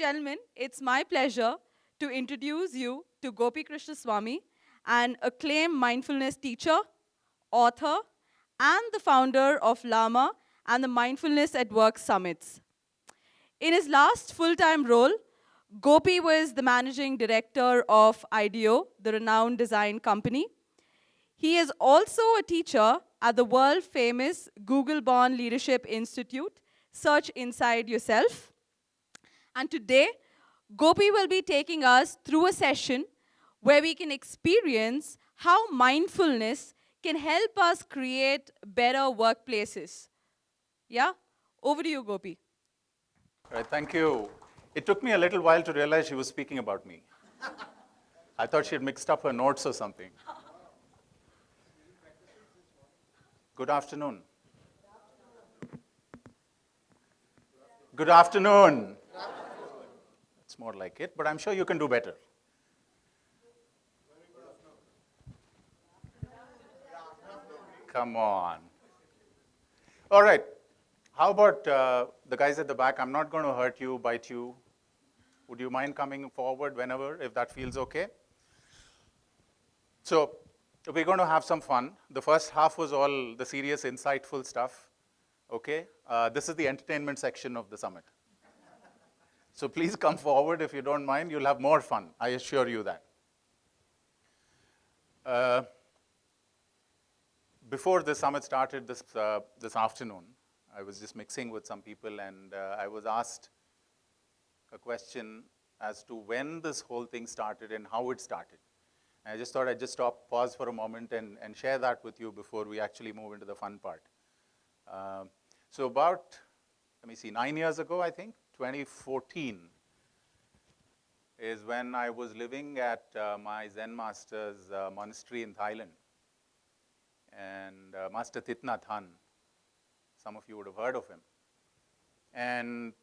gentlemen, it's my pleasure to introduce you to Gopi Krishna Swami, an acclaimed mindfulness teacher, author, and the founder of Lama and the Mindfulness at Work Summits. In his last full-time role, Gopi was the managing director of IDEO, the renowned design company. He is also a teacher at the world-famous Google-born Leadership Institute, Search Inside Yourself. And today, Gopi will be taking us through a session where we can experience how mindfulness can help us create better workplaces. Yeah? Over to you, Gopi. All right, thank you. It took me a little while to realize she was speaking about me. I thought she had mixed up her notes or something. Good afternoon. Good afternoon. It's more like it, but I'm sure you can do better. Come on. All right. How about the guys at the back? I'm not going to hurt you, bite you. Would you mind coming forward whenever, if that feels okay? So we're going to have some fun. The first half was all the serious, insightful stuff. Okay? This is the entertainment section of the summit. So please come forward if you don't mind. You'll have more fun. I assure you that. Before the summit started this afternoon, I was just mixing with some people, and I was asked a question as to when this whole thing started and how it started. And I just thought I'd just stop, pause for a moment, and share that with you before we actually move into the fun part. So about, 9 years ago, I think, 2014, is when I was living at my Zen master's monastery in Thailand. And Master Thich Nhat Hanh, some of you would have heard of him. And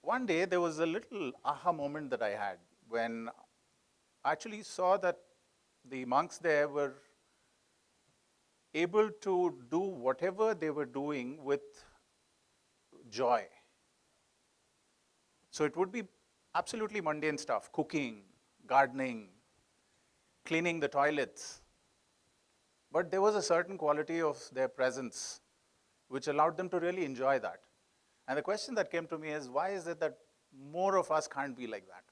one day there was a little aha moment that I had when I actually saw that the monks there were able to do whatever they were doing with joy. So it would be absolutely mundane stuff: cooking, gardening, cleaning the toilets. But there was a certain quality of their presence which allowed them to really enjoy that. And the question that came to me is, why is it that more of us can't be like that?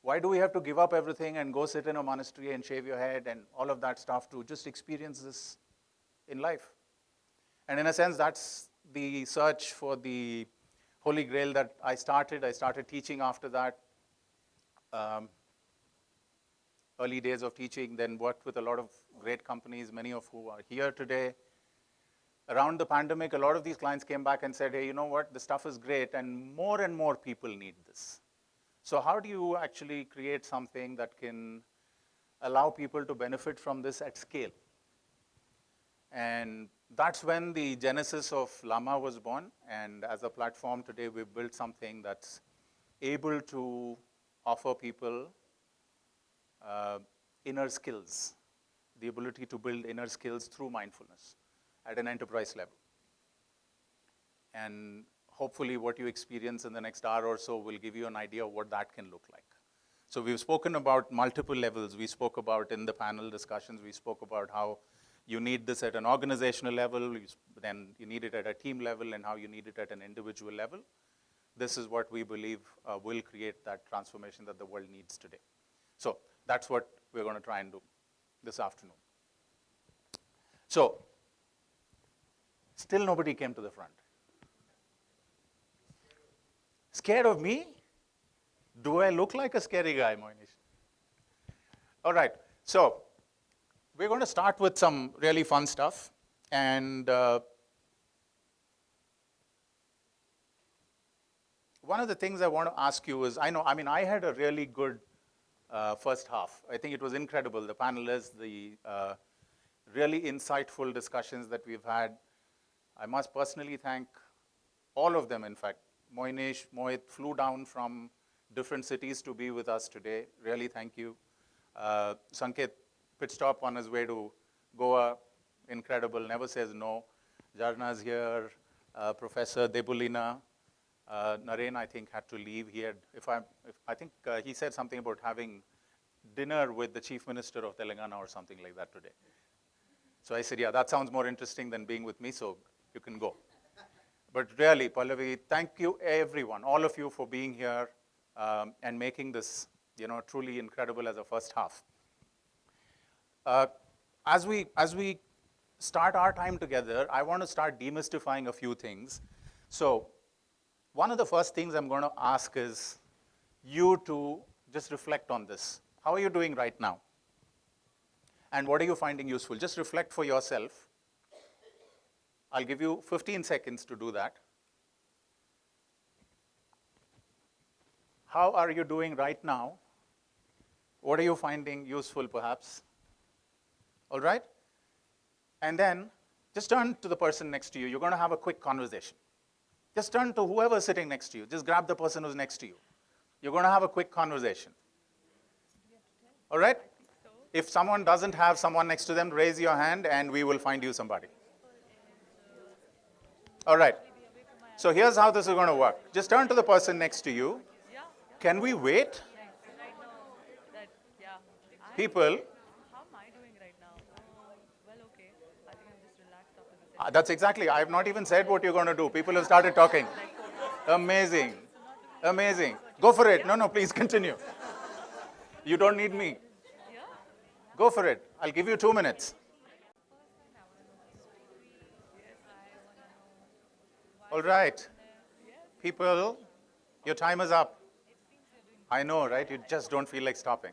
Why do we have to give up everything and go sit in a monastery and shave your head and all of that stuff to just experience this in life? And in a sense, that's the search for the Holy Grail that I started. I started teaching after that. Early days of teaching, then worked with a lot of great companies, many of who are here today. Around the pandemic, a lot of these clients came back and said, hey, you know what, the stuff is great, and more people need this. So how do you actually create something that can allow people to benefit from this at scale? And that's when the genesis of Lama was born. And as a platform today, we've built something that's able to offer people inner skills, the ability to build inner skills through mindfulness at an enterprise level. And hopefully what you experience in the next hour or so will give you an idea of what that can look like. So we've spoken about multiple levels. We spoke about in the panel discussions, we spoke about how you need this at an organizational level, then you need it at a team level, and how you need it at an individual level. This is what we believe will create that transformation that the world needs today. So that's what we're going to try and do this afternoon. So, still nobody came to the front. Scared of me? Do I look like a scary guy, Moinish? All right, so we're going to start with some really fun stuff. And one of the things I want to ask you is, I had a really good first half. I think it was incredible. The panelists, the really insightful discussions that we've had. I must personally thank all of them, in fact. Moinish, Mohit flew down from different cities to be with us today. Really thank you. Sanket, pit stop on his way to Goa. Incredible, never says no. Jarna's here, Professor Debulina, Naren, I think, had to leave. I think he said something about having dinner with the Chief Minister of Telangana or something like that today. So I said, yeah, that sounds more interesting than being with me, so you can go. But really, Pallavi, thank you everyone, all of you for being here and making this, truly incredible as a first half. As we start our time together, I want to start demystifying a few things. So one of the first things I'm going to ask is you to just reflect on this. How are you doing right now? And what are you finding useful? Just reflect for yourself. I'll give you 15 seconds to do that. How are you doing right now? What are you finding useful, perhaps? All right? And then just turn to the person next to you. You're going to have a quick conversation. Just turn to whoever's sitting next to you. Just grab the person who's next to you. You're going to have a quick conversation. All right? If someone doesn't have someone next to them, raise your hand and we will find you somebody. All right. So here's how this is going to work. Just turn to the person next to you. Can we wait? People, that's exactly, I have not even said what you're going to do. People have started talking. Amazing. Amazing. Go for it. No, please continue. You don't need me. Go for it. I'll give you 2 minutes. All right. People, your time is up. I know, right? You just don't feel like stopping.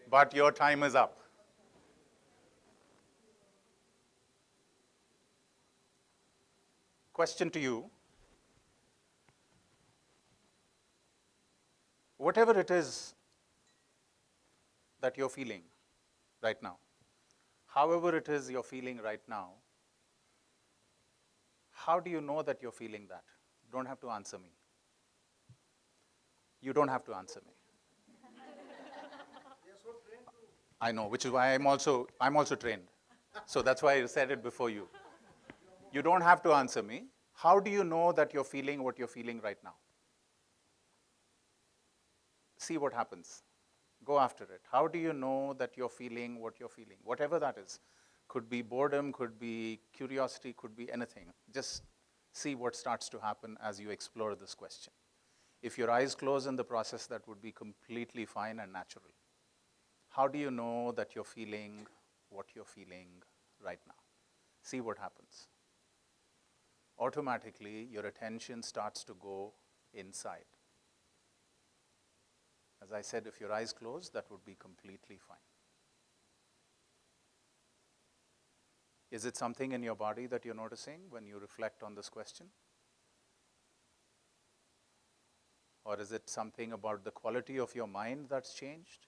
But your time is up. Question to you. Whatever it is that you're feeling right now, however it is you're feeling right now, how do you know that you're feeling that? You don't have to answer me. You don't have to answer me. I know, which is why I'm also trained. So that's why I said it before you. You don't have to answer me. How do you know that you're feeling what you're feeling right now? See what happens. Go after it. How do you know that you're feeling what you're feeling? Whatever that is. Could be boredom, could be curiosity, could be anything. Just see what starts to happen as you explore this question. If your eyes close in the process, that would be completely fine and natural. How do you know that you're feeling what you're feeling right now? See what happens. Automatically, your attention starts to go inside. As I said, if your eyes close, that would be completely fine. Is it something in your body that you're noticing when you reflect on this question? Or is it something about the quality of your mind that's changed?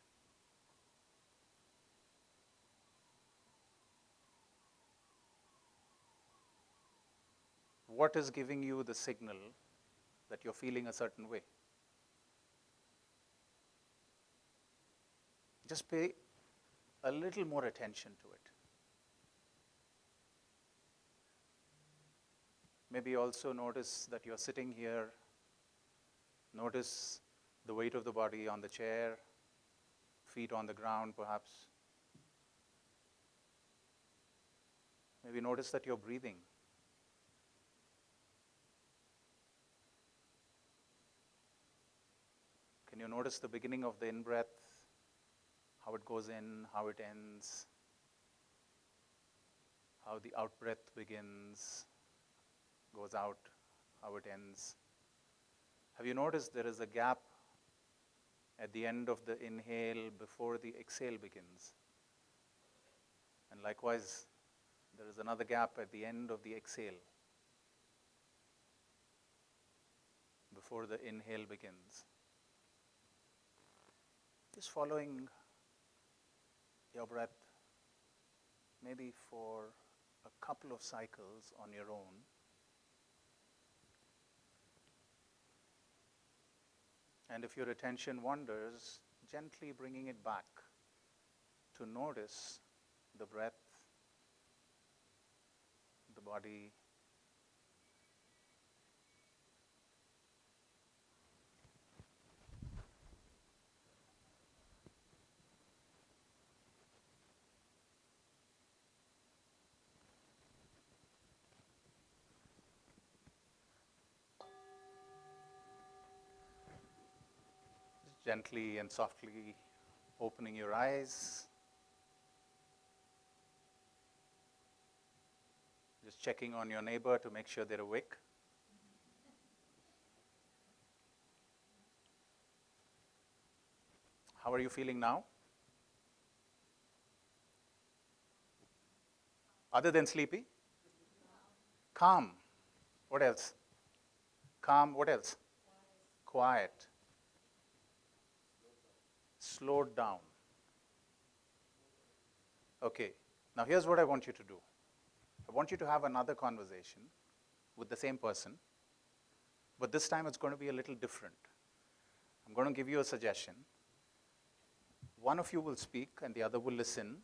What is giving you the signal that you're feeling a certain way? Just pay a little more attention to it. Maybe also notice that you're sitting here. Notice the weight of the body on the chair, feet on the ground perhaps. Maybe notice that you're breathing. Can you notice the beginning of the in-breath, how it goes in, how it ends, how the out-breath begins, goes out, how it ends? Have you noticed there is a gap at the end of the inhale before the exhale begins? And likewise, there is another gap at the end of the exhale before the inhale begins. Just following your breath, maybe for a couple of cycles on your own. And if your attention wanders, gently bringing it back to notice the breath, the body, Gently and softly opening your eyes. Just checking on your neighbor to make sure they're awake. How are you feeling now? Other than sleepy? Calm. What else? Calm. What else? Quiet. Slowed down. Okay. Now here's what I want you to do. I want you to have another conversation with the same person, but this time it's going to be a little different. I'm going to give you a suggestion. One of you will speak and the other will listen.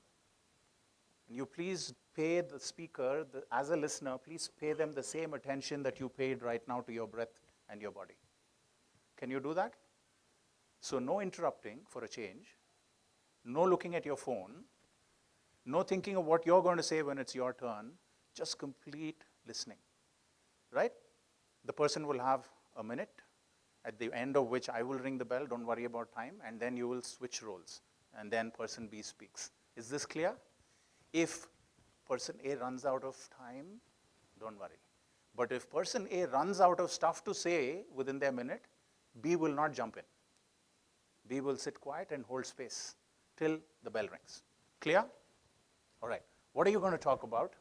And you please pay the speaker, as a listener, please pay them the same attention that you paid right now to your breath and your body. Can you do that? So no interrupting for a change, no looking at your phone, no thinking of what you're going to say when it's your turn, just complete listening, right? The person will have a minute, at the end of which I will ring the bell, don't worry about time, and then you will switch roles, and then person B speaks. Is this clear? If person A runs out of time, don't worry. But if person A runs out of stuff to say within their minute, B will not jump in. B will sit quiet and hold space till the bell rings. Clear? All right. What are you going to talk about?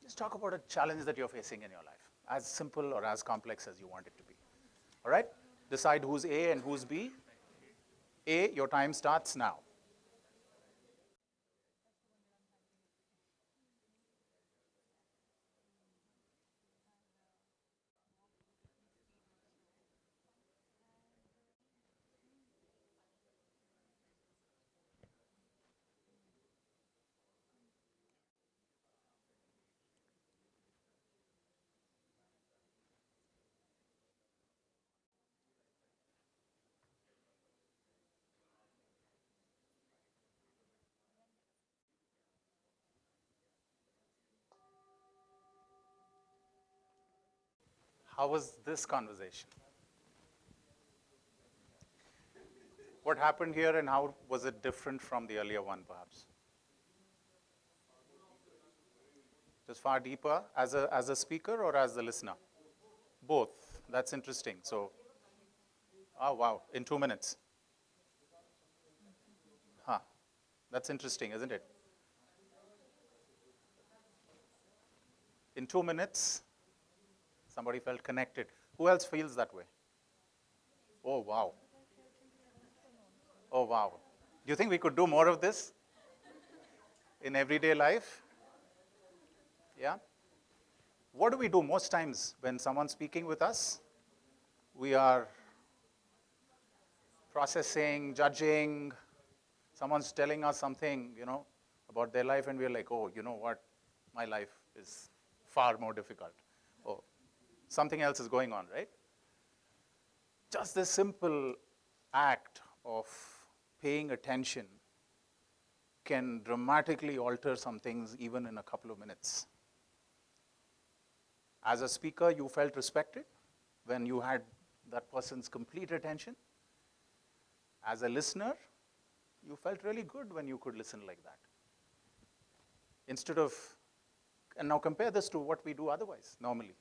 Just talk about a challenge that you're facing in your life, as simple or as complex as you want it to be. All right? Decide who's A and who's B. A, your time starts now. How was this conversation? What happened here and how was it different from the earlier one, perhaps? Just far deeper as a speaker or as the listener? Both. That's interesting. So, oh wow, in 2 minutes. Huh. That's interesting, isn't it? In 2 minutes, somebody felt connected. Who else feels that way? Oh wow. Oh wow. Do you think we could do more of this in everyday life? Yeah? What do we do most times when someone's speaking with us? We are processing, judging. Someone's telling us something, about their life, and we're like, oh, you know what? My life is far more difficult. Oh, something else is going on, right? Just this simple act of paying attention can dramatically alter some things even in a couple of minutes. As a speaker, you felt respected when you had that person's complete attention. As a listener, you felt really good when you could listen like that. Instead of, and now compare this to what we do otherwise, normally.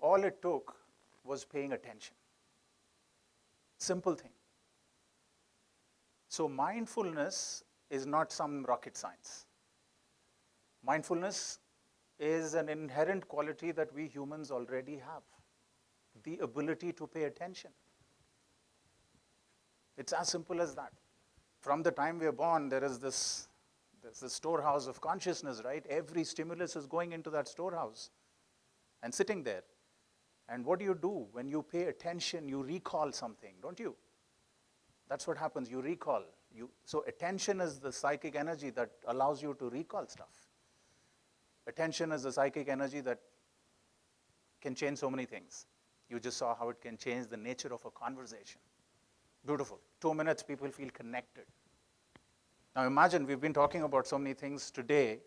All it took was paying attention. Simple thing. So mindfulness is not some rocket science. Mindfulness is an inherent quality that we humans already have, the ability to pay attention. It's as simple as that. From the time we are born, there's this storehouse of consciousness, right? Every stimulus is going into that storehouse and sitting there. And what do? When you pay attention, you recall something, don't you? That's what happens, you recall. So attention is the psychic energy that allows you to recall stuff. Attention is the psychic energy that can change so many things. You just saw how it can change the nature of a conversation. Beautiful. 2 minutes, people feel connected. Now imagine, we've been talking about so many things today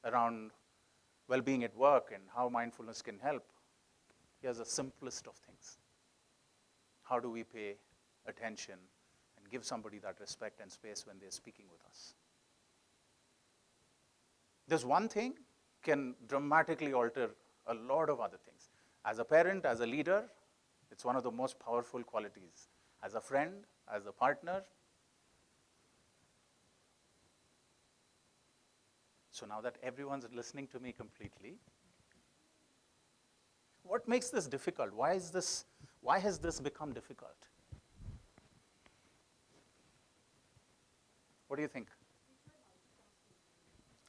around well-being at work and how mindfulness can help. Here's the simplest of things. How do we pay attention and give somebody that respect and space when they're speaking with us? This one thing can dramatically alter a lot of other things. As a parent, as a leader, it's one of the most powerful qualities. As a friend, as a partner. So now that everyone's listening to me completely, what makes this difficult? Why has this become difficult? What do you think?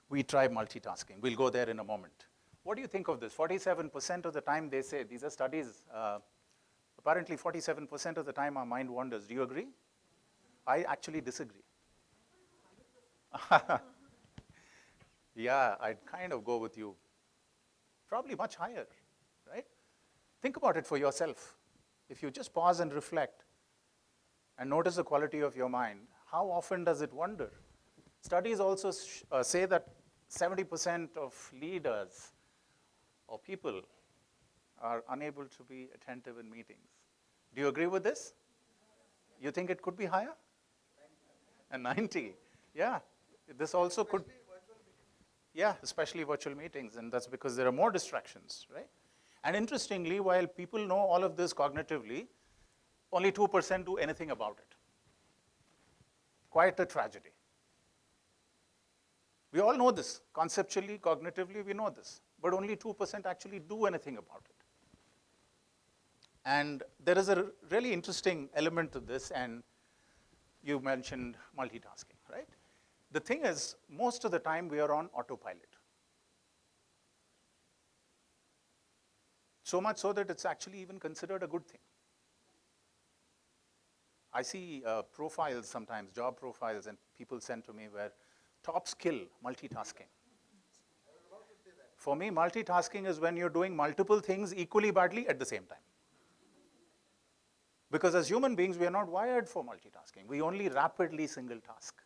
We try multitasking. We'll go there in a moment. What do you think of this? 47% of the time they say, these are studies, apparently 47% of the time our mind wanders. Do you agree? I actually disagree. Yeah, I'd kind of go with you. Probably much higher, right? Think about it for yourself. If you just pause and reflect and notice the quality of your mind, how often does it wander? Studies also say that 70% of leaders or people are unable to be attentive in meetings. Do you agree with this? You think it could be higher? And 90. Yeah. This also could. Yeah, especially virtual meetings, and that's because there are more distractions, right? And interestingly, while people know all of this cognitively, only 2% do anything about it. Quite a tragedy. We all know this. Conceptually, cognitively, we know this. But only 2% actually do anything about it. And there is a really interesting element to this, and you mentioned multitasking, right? The thing is, most of the time we are on autopilot. So much so that it's actually even considered a good thing. I see profiles sometimes, job profiles, and people send to me where top skill, multitasking. For me, multitasking is when you're doing multiple things equally badly at the same time. Because as human beings, we are not wired for multitasking. We only rapidly single task,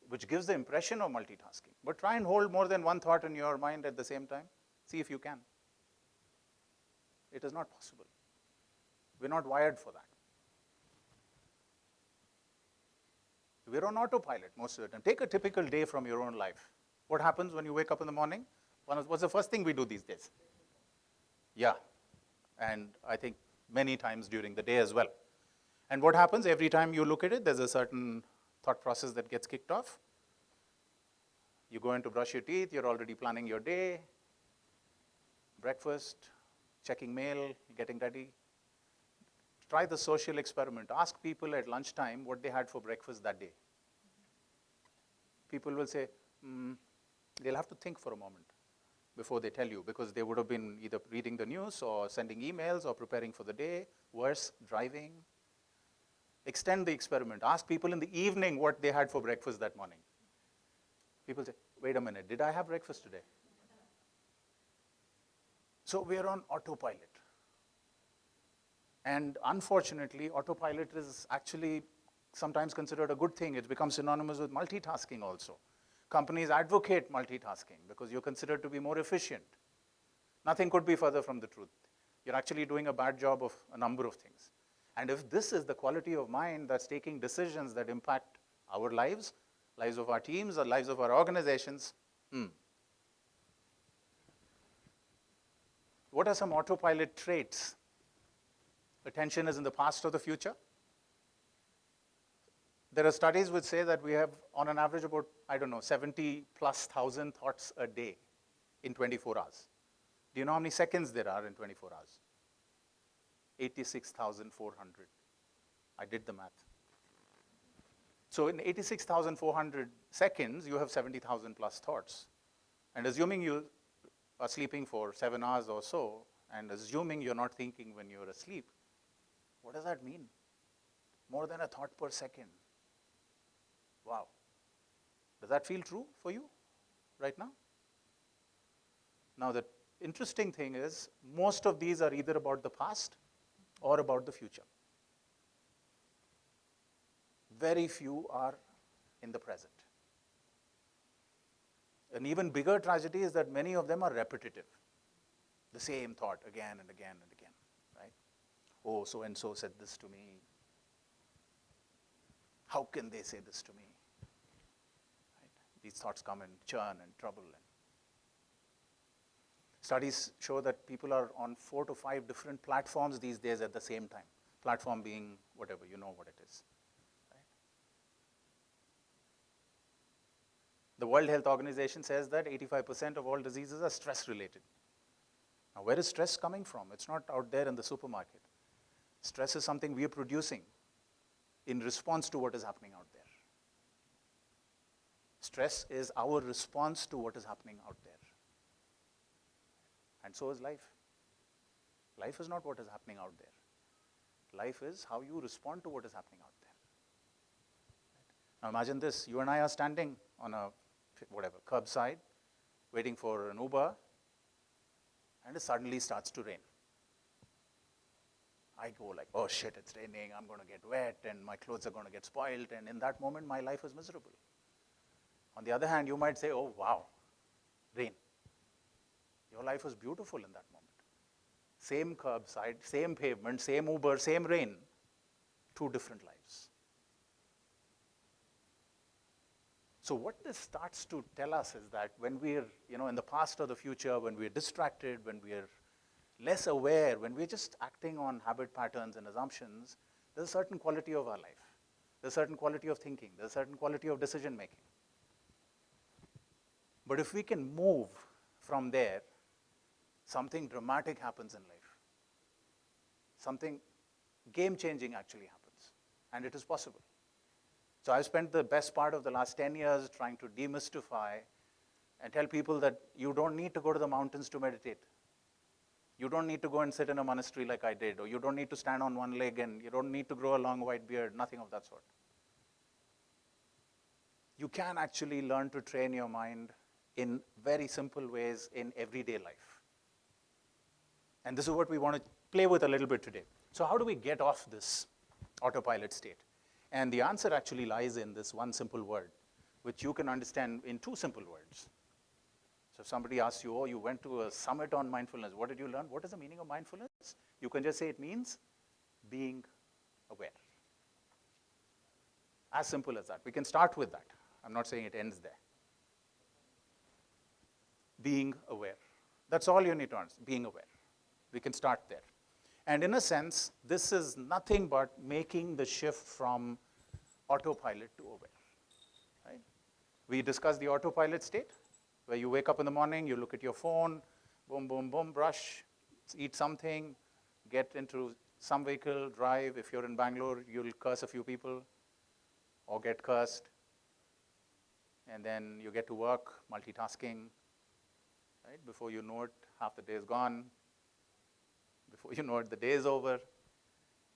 which gives the impression of multitasking. But try and hold more than one thought in your mind at the same time. See if you can. It is not possible. We're not wired for that. We're on autopilot most of the time. Take a typical day from your own life. What happens when you wake up in the morning? What's the first thing we do these days? Yeah, and I think many times during the day as well. And what happens every time you look at it, there's a certain thought process that gets kicked off. You go in to brush your teeth, you're already planning your day, breakfast, checking mail, getting ready. Try the social experiment. Ask people at lunchtime what they had for breakfast that day. People will say, they'll have to think for a moment before they tell you, because they would have been either reading the news or sending emails or preparing for the day, worse, driving. Extend the experiment. Ask people in the evening what they had for breakfast that morning. People say, wait a minute, did I have breakfast today? So we are on autopilot. And unfortunately, autopilot is actually sometimes considered a good thing. It becomes synonymous with multitasking also. Companies advocate multitasking because you're considered to be more efficient. Nothing could be further from the truth. You're actually doing a bad job of a number of things. And if this is the quality of mind that's taking decisions that impact our lives, lives of our teams, or lives of our organizations, What are some autopilot traits? Attention is in the past or the future. There are studies which say that we have, on an average, about, 70,000+ thoughts a day in 24 hours. Do you know how many seconds there are in 24 hours? 86,400. I did the math. So in 86,400 seconds, you have 70,000+ thoughts. And assuming you are sleeping for 7 hours or so, and assuming you're not thinking when you're asleep, what does that mean? More than a thought per second. Wow. Does that feel true for you right now? Now, the interesting thing is, most of these are either about the past or about the future. Very few are in the present. An even bigger tragedy is that many of them are repetitive. The same thought again and again and again, right? Oh, so-and-so said this to me. How can they say this to me? Right? These thoughts come and churn and trouble. And studies show that people are on 4 to 5 different platforms these days at the same time. Platform being whatever, you know what it is. Right? The World Health Organization says that 85% of all diseases are stress-related. Now, where is stress coming from? It's not out there in the supermarket. Stress is something we are producing in response to what is happening out there. Stress is our response to what is happening out there. And so is life. Life is not what is happening out there. Life is how you respond to what is happening out there. Now imagine this, you and I are standing on a, whatever, curbside, waiting for an Uber, and it suddenly starts to rain. I go like, oh shit, it's raining, I'm going to get wet, and my clothes are going to get spoiled, and in that moment, my life is miserable. On the other hand, you might say, oh wow, rain. Your life was beautiful in that moment. Same curbside, same pavement, same Uber, same rain, 2 different lives. So what this starts to tell us is that when we're, in the past or the future, when we're distracted, when we're less aware, when we're just acting on habit patterns and assumptions, there's a certain quality of our life. There's a certain quality of thinking. There's a certain quality of decision making. But if we can move from there, something dramatic happens in life. Something game-changing actually happens, and it is possible. So I've spent the best part of the last 10 years trying to demystify and tell people that you don't need to go to the mountains to meditate. You don't need to go and sit in a monastery like I did, or you don't need to stand on one leg, and you don't need to grow a long white beard, nothing of that sort. You can actually learn to train your mind in very simple ways in everyday life. And this is what we want to play with a little bit today. So how do we get off this autopilot state? And the answer actually lies in this one simple word, which you can understand in 2 simple words. So if somebody asks you, oh, you went to a summit on mindfulness, what did you learn? What is the meaning of mindfulness? You can just say it means being aware. As simple as that. We can start with that. I'm not saying it ends there. Being aware. That's all you need to understand, being aware. We can start there. And in a sense, this is nothing but making the shift from autopilot to aware. Right? We discussed the autopilot state, where you wake up in the morning, you look at your phone, boom, boom, boom, brush, eat something, get into some vehicle, drive. If you're in Bangalore, you'll curse a few people or get cursed. And then you get to work, multitasking. Right? Before you know it, half the day is gone. Before you know it, the day is over.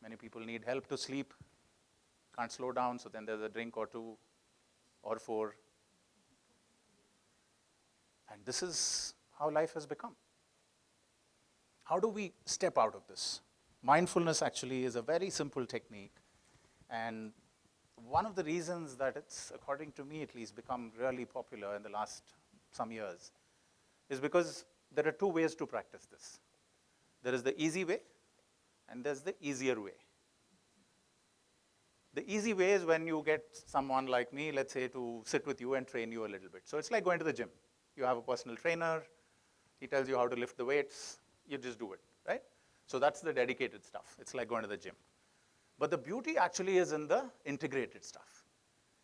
Many people need help to sleep, can't slow down, so then there's a drink or 2 or 4. And this is how life has become. How do we step out of this? Mindfulness actually is a very simple technique. And one of the reasons that it's, according to me at least, become really popular in the last some years is because there are 2 ways to practice this. There is the easy way, and there's the easier way. The easy way is when you get someone like me, let's say, to sit with you and train you a little bit. So it's like going to the gym. You have a personal trainer. He tells you how to lift the weights. You just do it, right? So that's the dedicated stuff. It's like going to the gym. But the beauty actually is in the integrated stuff.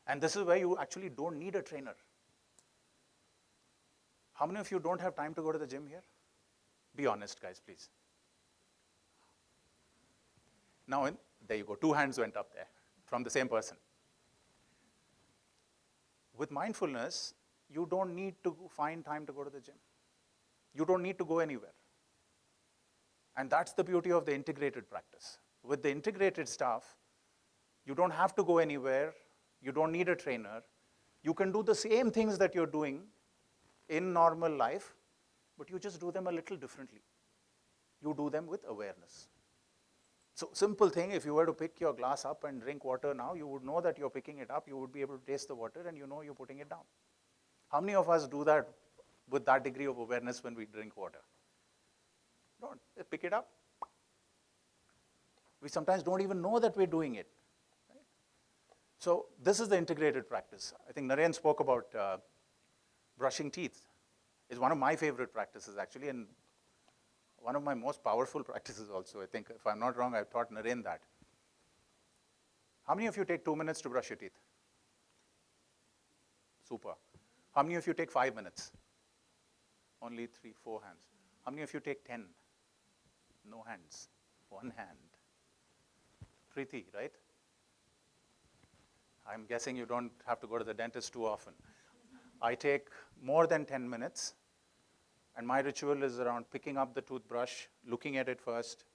And this is where you actually don't need a trainer. How many of you don't have time to go to the gym here? Be honest, guys, please. Now, there you go. 2 hands went up there from the same person. With mindfulness, you don't need to find time to go to the gym. You don't need to go anywhere. And that's the beauty of the integrated practice. With the integrated stuff, you don't have to go anywhere. You don't need a trainer. You can do the same things that you're doing in normal life, but you just do them a little differently. You do them with awareness. So simple thing, if you were to pick your glass up and drink water now, you would know that you're picking it up, you would be able to taste the water, and you know you're putting it down. How many of us do that with that degree of awareness when we drink water? Don't. Just pick it up. We sometimes don't even know that we're doing it. Right? So this is the integrated practice. I think Naren spoke about brushing teeth. It's one of my favorite practices, actually, and one of my most powerful practices also. I think, if I'm not wrong, I've taught Naren that. How many of you take 2 minutes to brush your teeth? Super. How many of you take 5 minutes? Only 3, 4 hands. How many of you take 10? No hands. 1 hand. Preeti, right? I'm guessing you don't have to go to the dentist too often. I take more than 10 minutes, and my ritual is around picking up the toothbrush, looking at it first,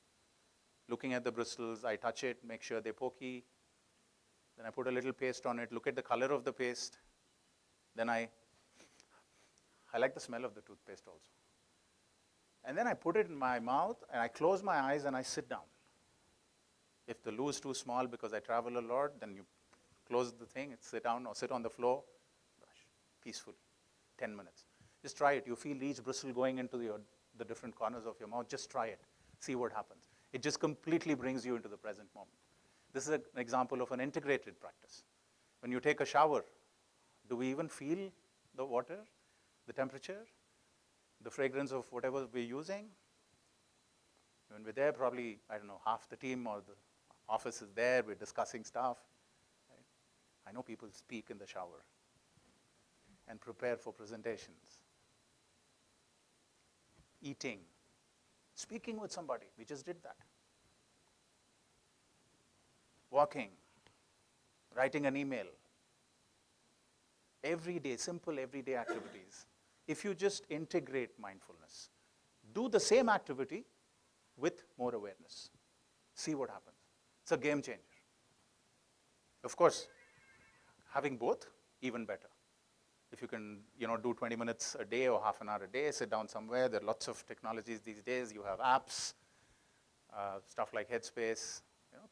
looking at the bristles. I touch it, make sure they're pokey. Then I put a little paste on it, look at the color of the paste. Then I like the smell of the toothpaste also. And then I put it in my mouth, and I close my eyes, and I sit down. If the loo is too small because I travel a lot, then you close the thing, sit down or sit on the floor, brush peacefully, 10 minutes. Just try it. You feel each bristle going into the different corners of your mouth. Just try it. See what happens. It just completely brings you into the present moment. This is an example of an integrated practice. When you take a shower, do we even feel the water, the temperature, the fragrance of whatever we're using? When we're there, probably, I don't know, half the team or the office is there, we're discussing stuff. Right? I know people speak in the shower and prepare for presentations. Eating, speaking with somebody, we just did that. Walking, writing an email. Everyday, simple everyday activities. If you just integrate mindfulness, do the same activity with more awareness. See what happens. It's a game changer. Of course, having both, even better. If you can, do 20 minutes a day or half an hour a day, sit down somewhere. There are lots of technologies these days. You have apps, stuff like Headspace.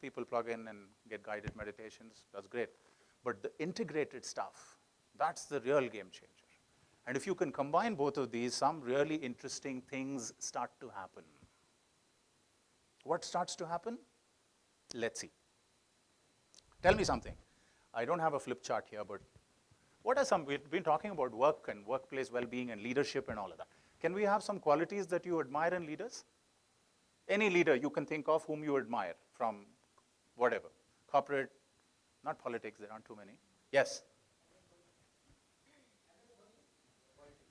People plug in and get guided meditations. That's great. But the integrated stuff, that's the real game changer. And if you can combine both of these, some really interesting things start to happen. What starts to happen? Let's see. Tell me something. I don't have a flip chart here, but we've been talking about work and workplace well-being and leadership and all of that. Can we have some qualities that you admire in leaders? Any leader you can think of whom you admire from whatever, corporate, not politics, there aren't too many. Yes?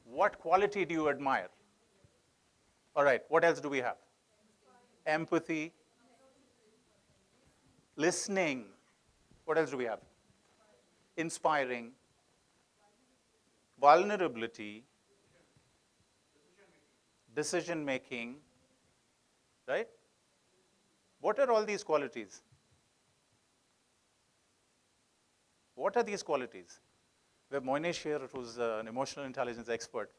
What quality do you admire? All right, what else do we have? Empathy. Listening. What else do we have? Inspiring. Vulnerability. Decision making. Right? What are all these qualities? What are these qualities? We have Moinesh here, who's an emotional intelligence expert.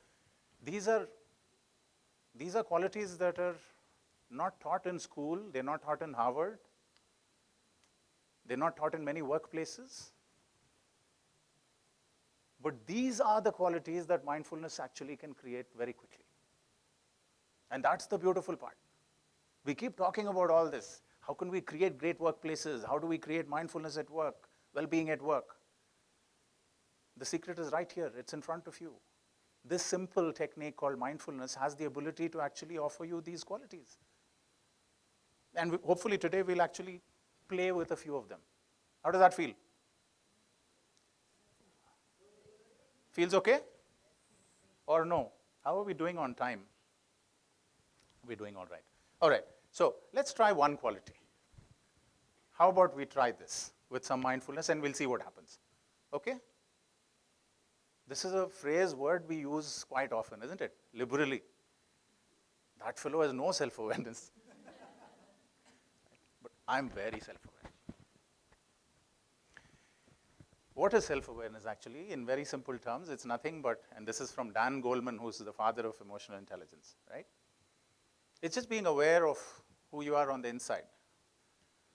These are qualities that are not taught in school. They're not taught in Harvard. They're not taught in many workplaces. But these are the qualities that mindfulness actually can create very quickly. And that's the beautiful part. We keep talking about all this. How can we create great workplaces? How do we create mindfulness at work, well-being at work? The secret is right here. It's in front of you. This simple technique called mindfulness has the ability to actually offer you these qualities. And hopefully today we'll actually play with a few of them. How does that feel? Feels okay? Or no? How are we doing on time? We're doing all right. All right, so let's try one quality. How about we try this with some mindfulness and we'll see what happens. Okay? This is a word we use quite often, isn't it? Liberally. That fellow has no self-awareness. But I'm very self-aware. What is self-awareness actually? In very simple terms, it's nothing but, and this is from Dan Goleman, who's the father of emotional intelligence, right? It's just being aware of who you are on the inside.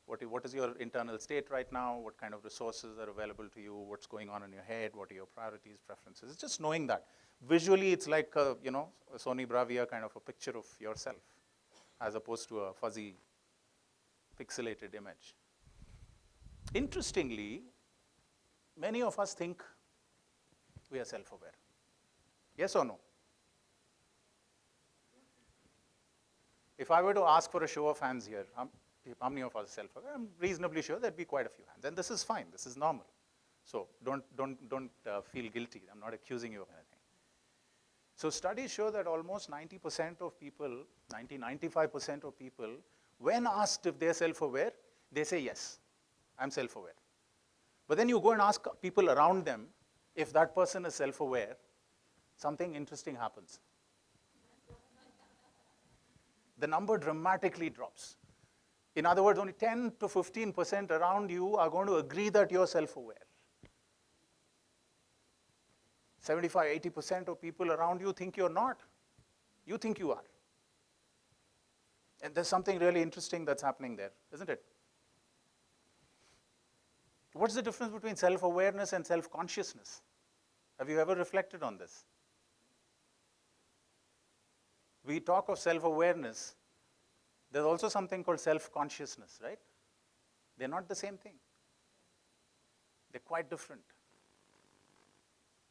What is your internal state right now? What kind of resources are available to you? What's going on in your head? What are your priorities, preferences? It's just knowing that. Visually, it's like a Sony Bravia kind of a picture of yourself. as opposed to a fuzzy, pixelated image. Interestingly, many of us think we are self-aware. Yes or no? If I were to ask for a show of hands here, how many of us are self-aware? I'm reasonably sure there'd be quite a few hands. And this is fine. This is normal. So don't feel guilty. I'm not accusing you of anything. So studies show that almost 90% of people, 95% of people, when asked if they're self-aware, they say, yes, I'm self-aware. But then you go and ask people around them if that person is self-aware, something interesting happens. The number dramatically drops. In other words, only 10 to 15% around you are going to agree that you're self-aware. 75, 80% of people around you think you're not. You think you are. And there's something really interesting that's happening there, isn't it? What's the difference between self-awareness and self-consciousness? Have you ever reflected on this? We talk of self-awareness. There's also something called self-consciousness, right? They're not the same thing. They're quite different.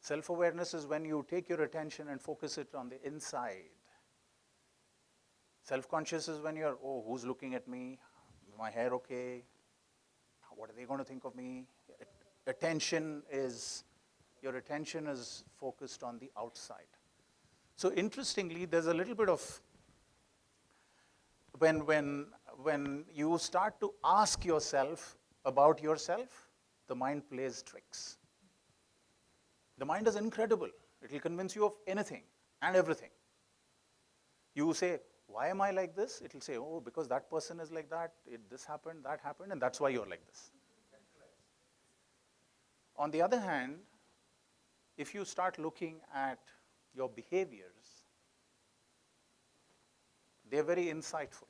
Self-awareness is when you take your attention and focus it on the inside. Self-conscious is when you're, oh, who's looking at me? Is my hair okay? What are they going to think of me? Your attention is focused on the outside. So interestingly, there's a little bit of, when you start to ask yourself about yourself, the mind plays tricks. The mind is incredible. It will convince you of anything and everything. You say, why am I like this? It will say, oh, because that person is like that, this happened, that happened, and that's why you're like this. On the other hand, if you start looking at your behaviors, they're very insightful.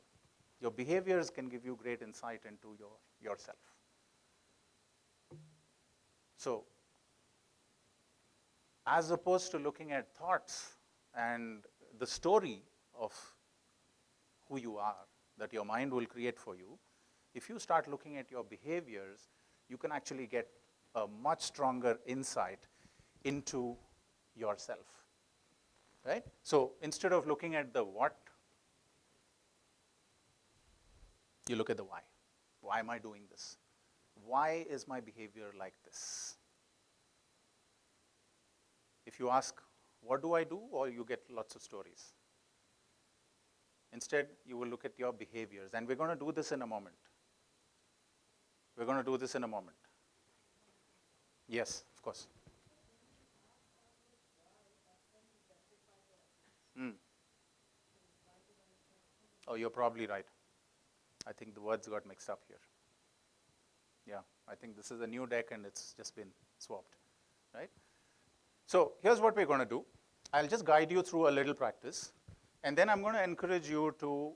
Your behaviors can give you great insight into yourself. So, as opposed to looking at thoughts and the story of who you are, that your mind will create for you, if you start looking at your behaviors, you can actually get a much stronger insight into yourself, right? So instead of looking at the what, you look at the why. Why am I doing this? Why is my behavior like this? If you ask, what do I do? Or you get lots of stories. Instead, you will look at your behaviors. And we're going to do this in a moment. We're going to do this in a moment. Yes, of course. Oh, you're probably right. I think the words got mixed up here. Yeah, I think this is a new deck and it's just been swapped, right? So here's what we're going to do. I'll just guide you through a little practice, and then I'm going to encourage you to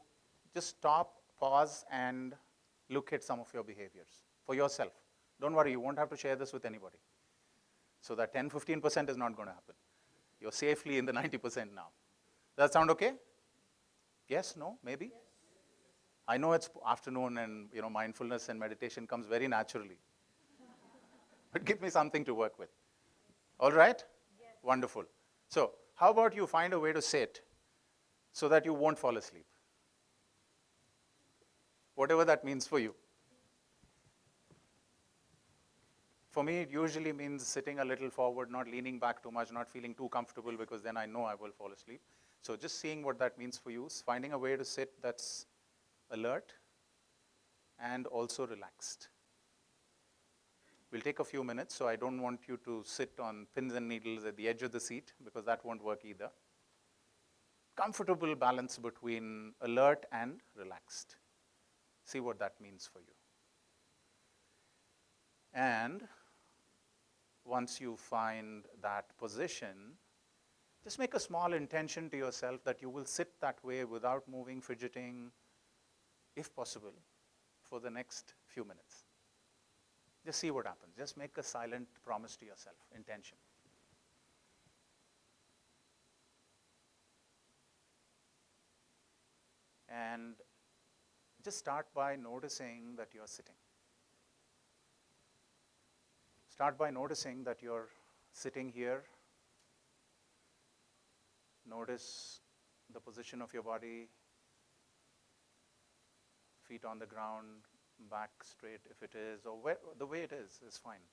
just stop, pause, and look at some of your behaviors for yourself. Don't worry, you won't have to share this with anybody. So that 10, 15% is not going to happen. You're safely in the 90% now. Does that sound okay? Yes, no, maybe? Yes. I know it's afternoon and mindfulness and meditation comes very naturally. But give me something to work with. All right? Yes. Wonderful. So how about you find a way to sit so that you won't fall asleep? Whatever that means for you. For me, it usually means sitting a little forward, not leaning back too much, not feeling too comfortable, because then I know I will fall asleep. So just seeing what that means for you, finding a way to sit that's alert and also relaxed. We'll take a few minutes, so I don't want you to sit on pins and needles at the edge of the seat, because that won't work either. Comfortable balance between alert and relaxed. See what that means for you. And once you find that position, just make a small intention to yourself that you will sit that way without moving, fidgeting, if possible, for the next few minutes. Just see what happens. Just make a silent promise to yourself, intention. And just start by noticing that you're sitting. Start by noticing that you're sitting here. Notice the position of your body, feet on the ground, back straight if it is, or the way it is fine.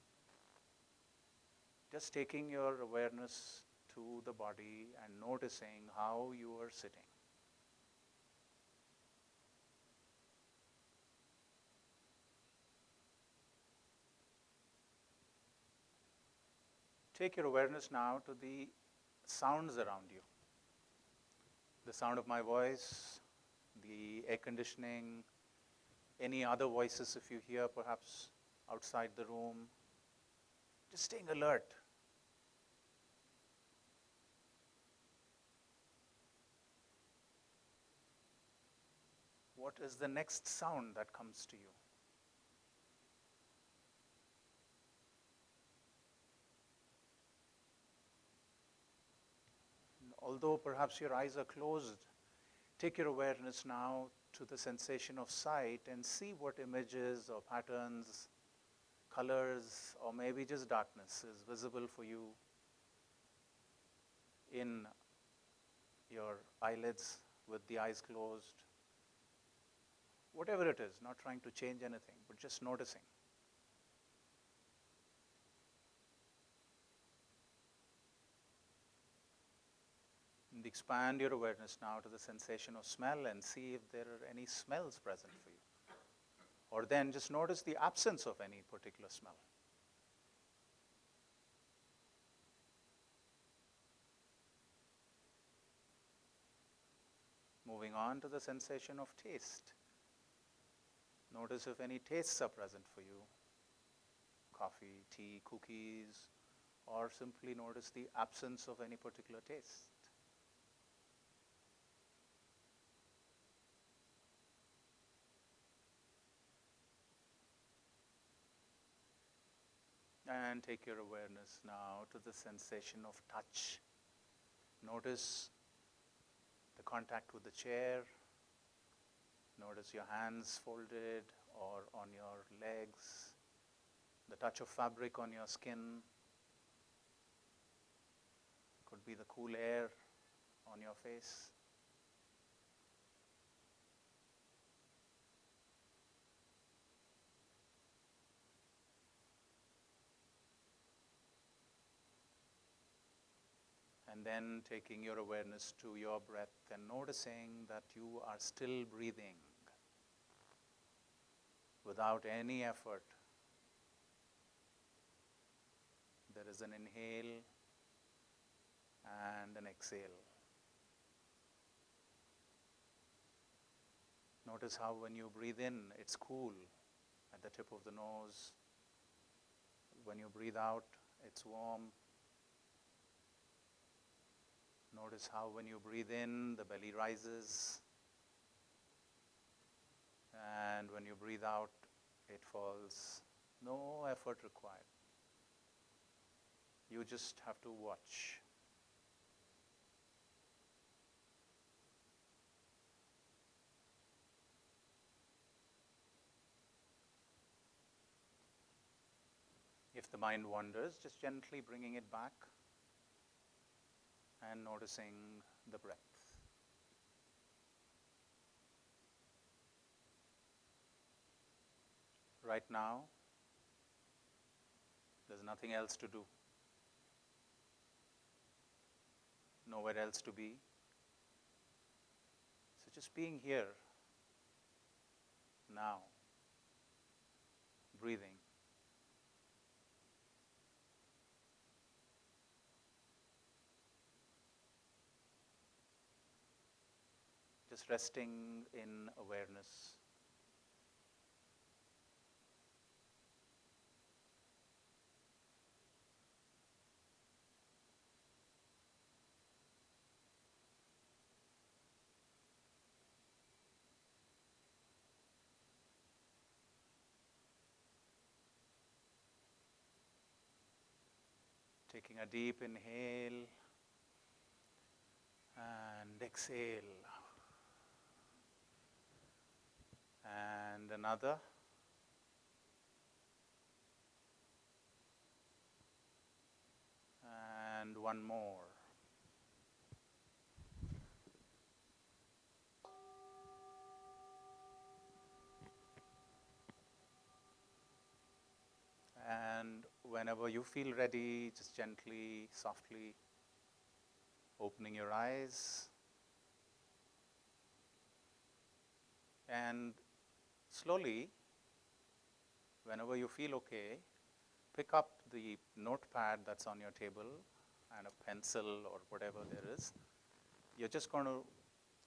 Just taking your awareness to the body and noticing how you are sitting. Take your awareness now to the sounds around you. The sound of my voice, the air conditioning, any other voices if you hear perhaps outside the room. Just staying alert. What is the next sound that comes to you? And although perhaps your eyes are closed, take your awareness now to the sensation of sight and see what images or patterns, colors, or maybe just darkness is visible for you in your eyelids with the eyes closed. Whatever it is, not trying to change anything, but just noticing. And expand your awareness now to the sensation of smell and see if there are any smells present for you. Or then just notice the absence of any particular smell. Moving on to the sensation of taste. Notice if any tastes are present for you. Coffee, tea, cookies, or simply notice the absence of any particular taste. And take your awareness now to the sensation of touch. Notice the contact with the chair. Notice your hands folded or on your legs. The touch of fabric on your skin. Could be the cool air on your face. And then taking your awareness to your breath and noticing that you are still breathing without any effort. There is an inhale and an exhale. Notice how when you breathe in, it's cool at the tip of the nose. When you breathe out, it's warm. Notice how when you breathe in, the belly rises. And when you breathe out, it falls. No effort required. You just have to watch. If the mind wanders, just gently bringing it back and noticing the breath. Right now, there's nothing else to do. Nowhere else to be. So just being here, now, breathing. Just resting in awareness. Taking a deep inhale and exhale. And another. And one more. And whenever you feel ready, just gently, softly opening your eyes. And slowly, whenever you feel okay, pick up the notepad that's on your table and a pencil or whatever there is. You're just going to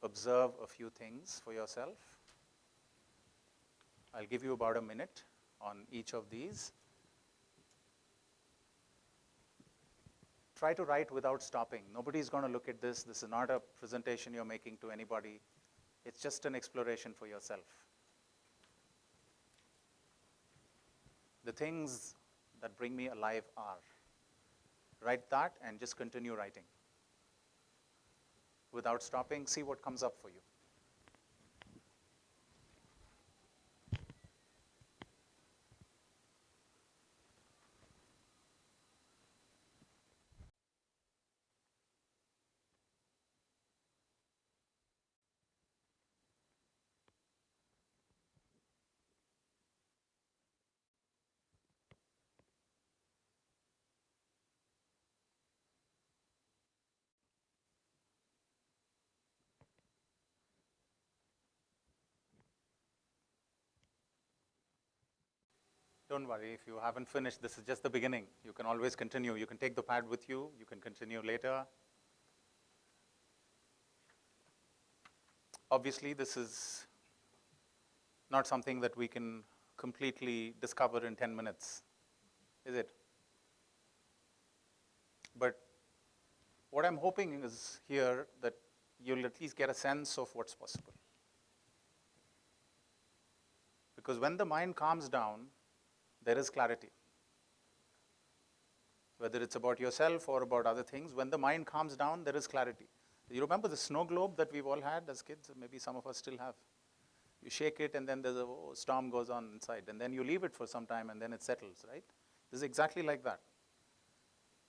observe a few things for yourself. I'll give you about a minute on each of these. Try to write without stopping. Nobody's going to look at this. This is not a presentation you're making to anybody. It's just an exploration for yourself. The things that bring me alive are. Write that and just continue writing. Without stopping, see what comes up for you. Don't worry, if you haven't finished, this is just the beginning. You can always continue. You can take the pad with you. You can continue later. Obviously, this is not something that we can completely discover in 10 minutes, is it? But what I'm hoping is here that you'll at least get a sense of what's possible. Because when the mind calms down, there is clarity. Whether it's about yourself or about other things, when the mind calms down, there is clarity. You remember the snow globe that we've all had as kids? Maybe some of us still have. You shake it and then there's a storm goes on inside. And then you leave it for some time and then it settles, right? This is exactly like that.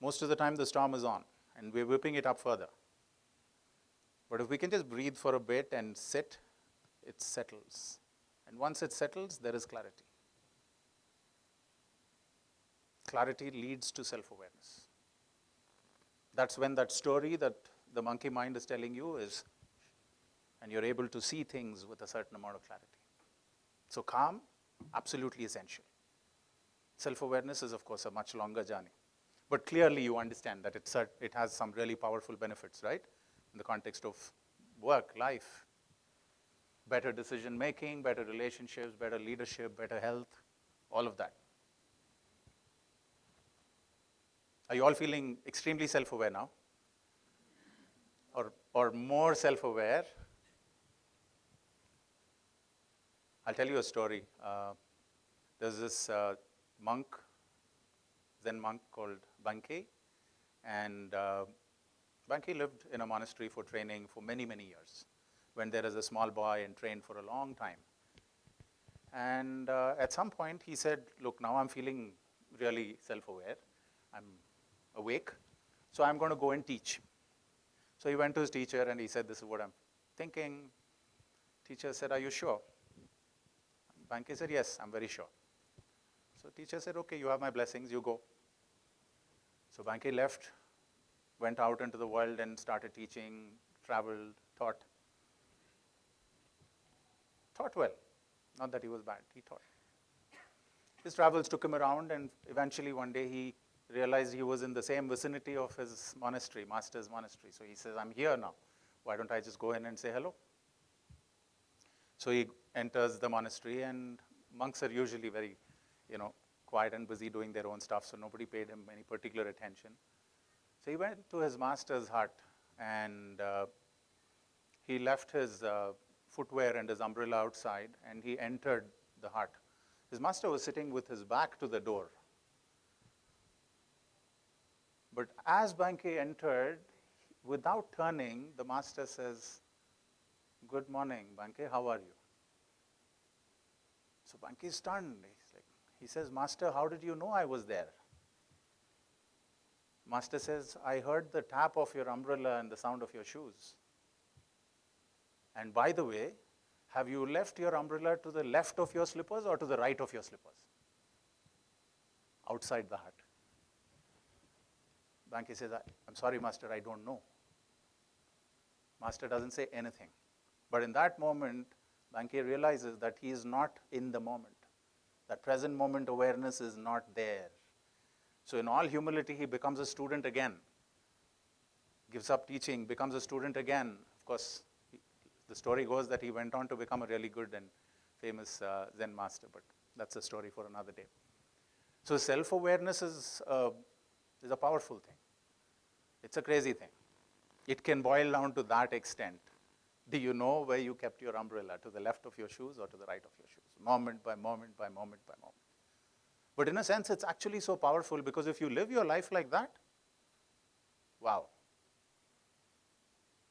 Most of the time the storm is on and we're whipping it up further. But if we can just breathe for a bit and sit, it settles. And once it settles, there is clarity. Clarity leads to self-awareness. That's when that story that the monkey mind is telling you is, and you're able to see things with a certain amount of clarity. So calm, absolutely essential. Self-awareness is, of course, a much longer journey. But clearly you understand that it has some really powerful benefits, right? In the context of work, life, better decision making, better relationships, better leadership, better health, all of that. Are you all feeling extremely self-aware now? Or more self-aware? I'll tell you a story. There's this monk, Zen monk called Banke, and Banke lived in a monastery for training for many, many years. Went there as a small boy and trained for a long time. And at some point he said, look, now I'm feeling really self-aware. I'm awake, so I'm going to go and teach. So he went to his teacher and he said, this is what I'm thinking. Teacher said, are you sure? Banke said, yes, I'm very sure. So teacher said, okay, you have my blessings, you go. So Banke left, went out into the world and started teaching, traveled, taught. Taught well. Not that he was bad, he taught. His travels took him around and eventually one day he realized he was in the same vicinity of his monastery, master's monastery. So he says, I'm here now. Why don't I just go in and say hello? So he enters the monastery and monks are usually very, quiet and busy doing their own stuff, so nobody paid him any particular attention. So he went to his master's hut and he left his footwear and his umbrella outside and he entered the hut. His master was sitting with his back to the door. But as Banke entered, without turning, the master says, good morning, Banke, how are you? So Banki is stunned. He says, Master, how did you know I was there? Master says, I heard the tap of your umbrella and the sound of your shoes. And by the way, have you left your umbrella to the left of your slippers or to the right of your slippers? Outside the hut. Banki says, I'm sorry, Master, I don't know. Master doesn't say anything. But in that moment, Banki realizes that he is not in the moment. That present moment awareness is not there. So in all humility, he becomes a student again. Gives up teaching, becomes a student again. Of course, the story goes that he went on to become a really good and famous Zen master, but that's a story for another day. So self-awareness is a powerful thing. It's a crazy thing. It can boil down to that extent. Do you know where you kept your umbrella, to the left of your shoes or to the right of your shoes? Moment by moment by moment by moment. But in a sense, it's actually so powerful because if you live your life like that, wow.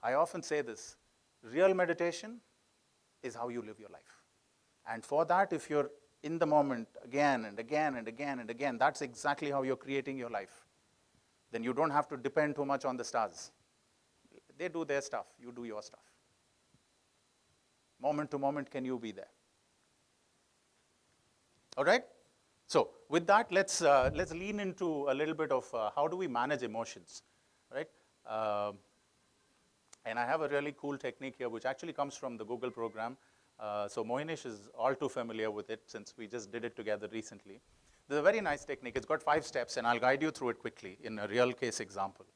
I often say this, real meditation is how you live your life. And for that, if you're in the moment again and again and again and again, that's exactly how you're creating your life. Then you don't have to depend too much on the stars. They do their stuff, you do your stuff. Moment to moment, can you be there? All right? So with that, let's lean into a little bit of how do we manage emotions, right? And I have a really cool technique here, which actually comes from the Google program. So Mohinish is all too familiar with it since we just did it together recently. There's a very nice technique. It's got 5 steps, and I'll guide you through it quickly in a real case example.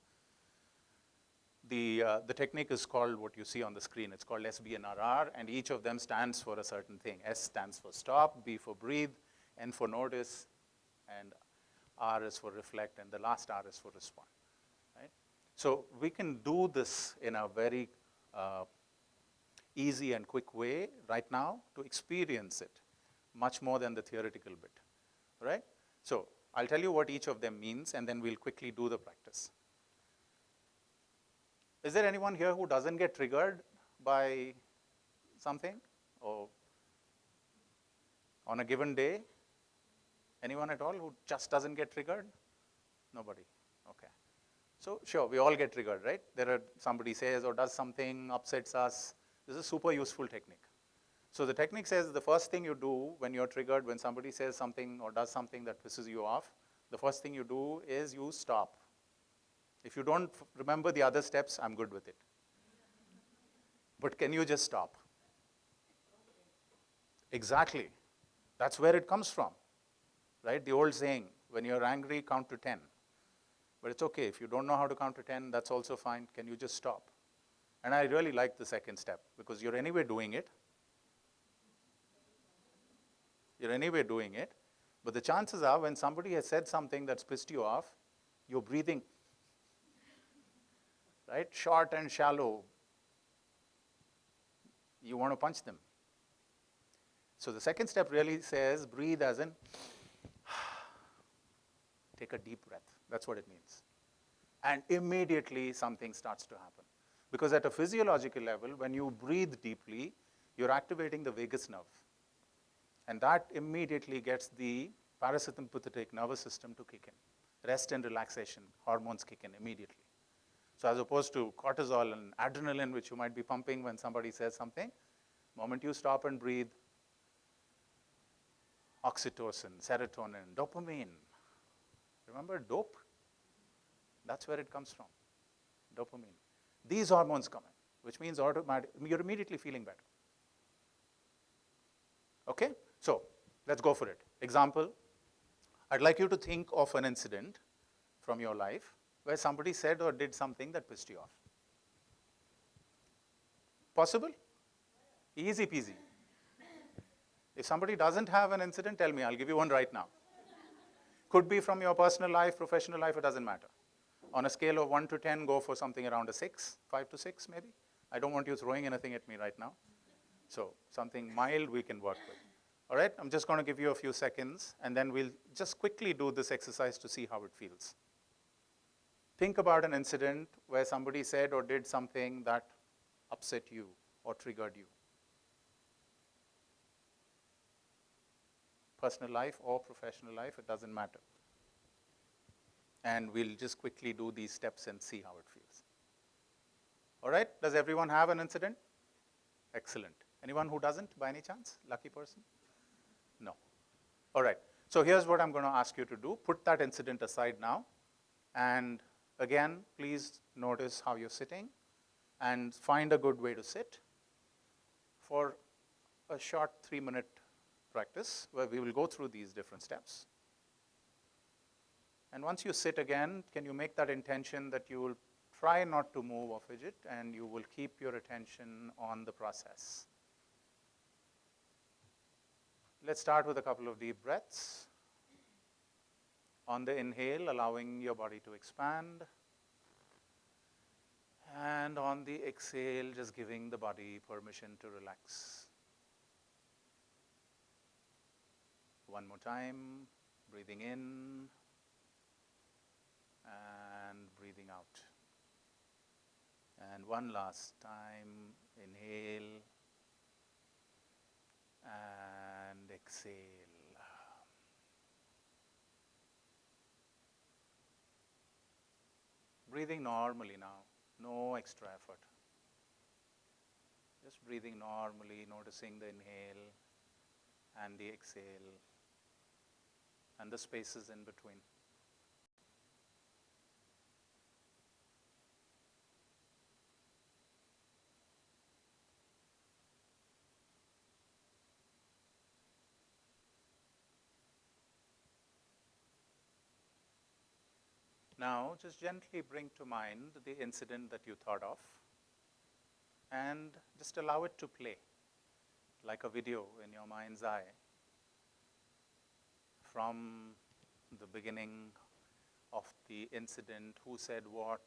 The technique is called what you see on the screen. It's called SBNRR, and each of them stands for a certain thing. S stands for stop, B for breathe, N for notice, and R is for reflect, and the last R is for respond. Right? So we can do this in a very easy and quick way right now to experience it, much more than the theoretical bit. Right? So I'll tell you what each of them means, and then we'll quickly do the practice. Is there anyone here who doesn't get triggered by something? Or on a given day? Anyone at all who just doesn't get triggered? Nobody. Okay. So sure, we all get triggered, right? Somebody says or does something, upsets us. This is a super useful technique. So the technique says the first thing you do when you're triggered, when somebody says something or does something that pisses you off, the first thing you do is you stop. If you don't remember the other steps, I'm good with it. But can you just stop? Exactly. That's where it comes from, right? The old saying, when you're angry, count to 10. But it's okay. If you don't know how to count to 10, that's also fine. Can you just stop? And I really like the second step because you're anyway doing it. You're anyway doing it. But the chances are when somebody has said something that's pissed you off, you're breathing, right? Short and shallow. You want to punch them. So the second step really says breathe as in take a deep breath. That's what it means. And immediately something starts to happen. Because at a physiological level, when you breathe deeply, you're activating the vagus nerve. And that immediately gets the parasympathetic nervous system to kick in. Rest and relaxation hormones kick in immediately. So as opposed to cortisol and adrenaline, which you might be pumping when somebody says something, the moment you stop and breathe, oxytocin, serotonin, dopamine. Remember dope? That's where it comes from, dopamine. These hormones come in, which means you're immediately feeling better. Okay? So let's go for it. Example, I'd like you to think of an incident from your life where somebody said or did something that pissed you off. Possible? Easy peasy. If somebody doesn't have an incident, tell me. I'll give you one right now. Could be from your personal life, professional life, it doesn't matter. On a scale of 1 to 10, go for something around a 6, 5 to 6 maybe. I don't want you throwing anything at me right now. So something mild we can work with. All right, I'm just going to give you a few seconds, and then we'll just quickly do this exercise to see how it feels. Think about an incident where somebody said or did something that upset you or triggered you. personal life or professional life, it doesn't matter. And we'll just quickly do these steps and see how it feels. All right, does everyone have an incident? Excellent. Anyone who doesn't, by any chance? Lucky person? No. All right, so here's what I'm going to ask you to do. Put that incident aside now. And again, please notice how you're sitting and find a good way to sit for a short 3-minute practice where we will go through these different steps. And once you sit again, can you make that intention that you will try not to move or fidget, and you will keep your attention on the process. Let's start with a couple of deep breaths. On the inhale, allowing your body to expand. And on the exhale, just giving the body permission to relax. One more time, breathing in and breathing out. And one last time, inhale and exhale. Breathing normally now, no extra effort. Just breathing normally, noticing the inhale and the exhale and the spaces in between. Now, just gently bring to mind the incident that you thought of and just allow it to play like a video in your mind's eye from the beginning of the incident, who said what,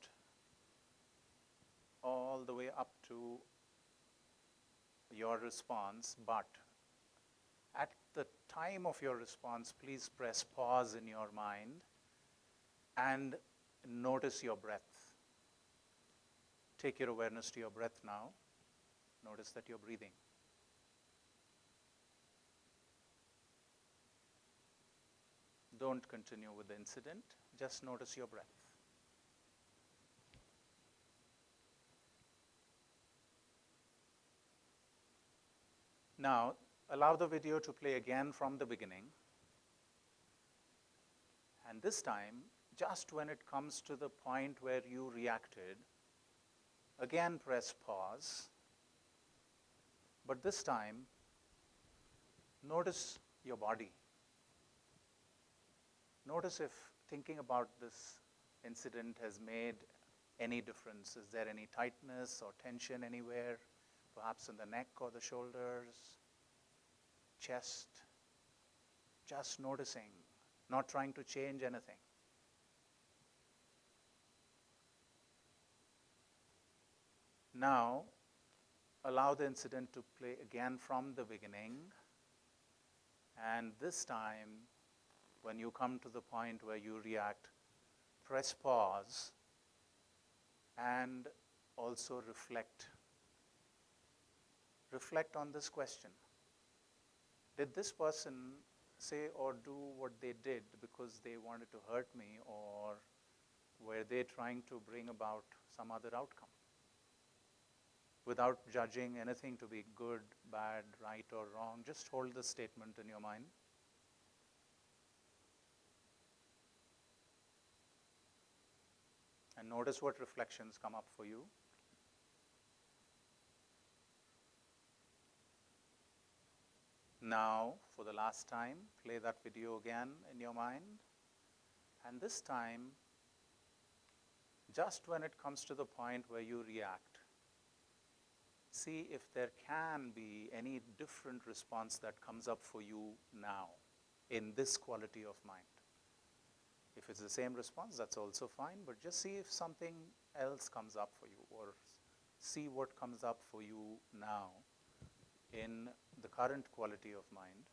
all the way up to your response. But at the time of your response, please press pause in your mind and notice your breath. Take your awareness to your breath now. Notice that you're breathing. Don't continue with the incident. Just notice your breath. Now, allow the video to play again from the beginning. And this time, just when it comes to the point where you reacted, again press pause. But this time, notice your body. Notice if thinking about this incident has made any difference. Is there any tightness or tension anywhere, perhaps in the neck or the shoulders, chest? Just noticing, not trying to change anything. Now, allow the incident to play again from the beginning. And this time, when you come to the point where you react, press pause and also reflect. Reflect on this question. Did this person say or do what they did because they wanted to hurt me, or were they trying to bring about some other outcome? Without judging anything to be good, bad, right, or wrong, just hold this statement in your mind. And notice what reflections come up for you. Now, for the last time, play that video again in your mind. And this time, just when it comes to the point where you react, see if there can be any different response that comes up for you now in this quality of mind. If it's the same response, that's also fine, but just see if something else comes up for you, or see what comes up for you now in the current quality of mind.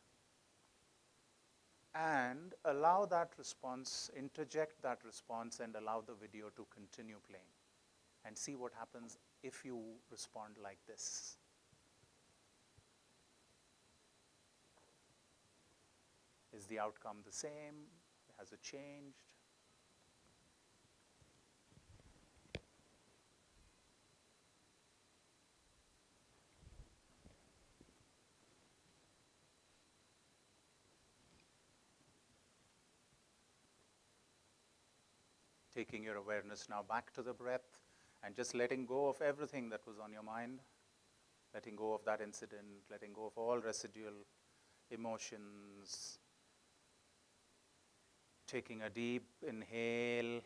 And allow that response, interject that response, and allow the video to continue playing. And see what happens if you respond like this. Is the outcome the same? Has it changed? Taking your awareness now back to the breath and just letting go of everything that was on your mind, letting go of that incident, letting go of all residual emotions. Taking a deep inhale,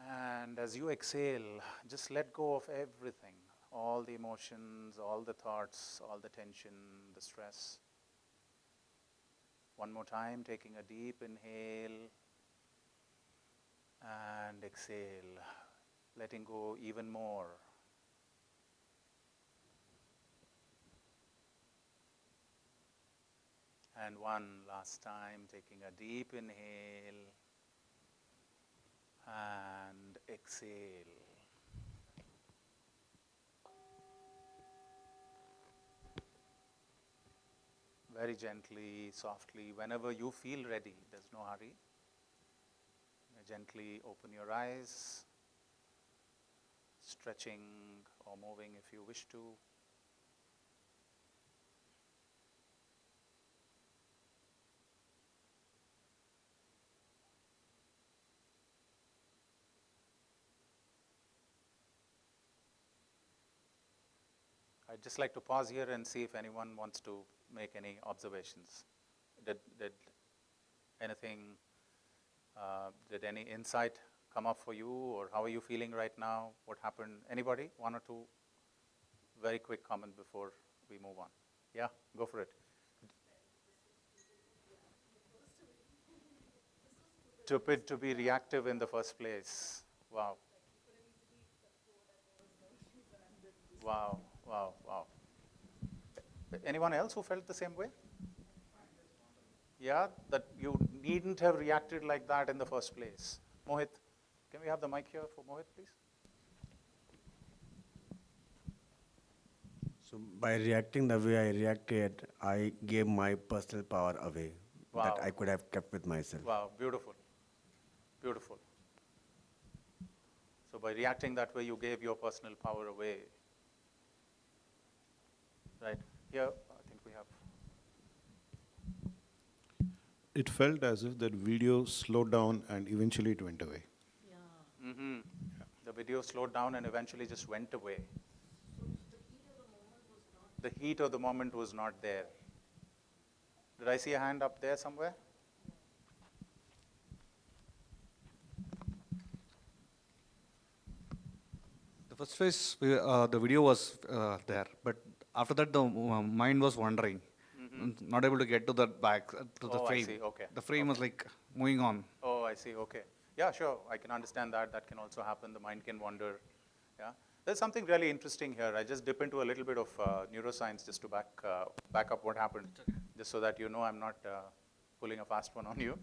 and as you exhale, just let go of everything, all the emotions, all the thoughts, all the tension, the stress. One more time, taking a deep inhale and exhale, letting go even more. And one last time, taking a deep inhale and exhale. Very gently, softly, whenever you feel ready, there's no hurry. Gently open your eyes, stretching or moving if you wish to. I'd just like to pause here and see if anyone wants to make any observations. Did anything, did any insight come up for you, or how are you feeling right now? What happened? Anybody? One or two very quick comment before we move on. Yeah, go for it. Stupid to be reactive in the first place. Wow. Wow, wow, wow. Anyone else who felt the same way? Yeah, that you needn't have reacted like that in the first place. Mohit, can we have the mic here for Mohit, please? So by reacting the way I reacted, I gave my personal power away that Wow, I could have kept with myself. wow, beautiful, beautiful. So by reacting that way, you gave your personal power away, right? Here, I think we have. It felt as if that video slowed down and eventually it went away. Mm-hmm. The video slowed down and eventually just went away. The heat of the moment was not there. Did I see a hand up there somewhere? The first phase, the video was there, but after that, the mind was wandering, not able to get to the back, to the Oh, I frame. see. Okay. The frame was Okay. like moving on. Oh, I see. Okay. Yeah, sure. I can understand that. That can also happen. The mind can wander. Yeah. There's something really interesting here. I just dip into a little bit of neuroscience just to back up what happened, just so that you know I'm not pulling a fast one on you.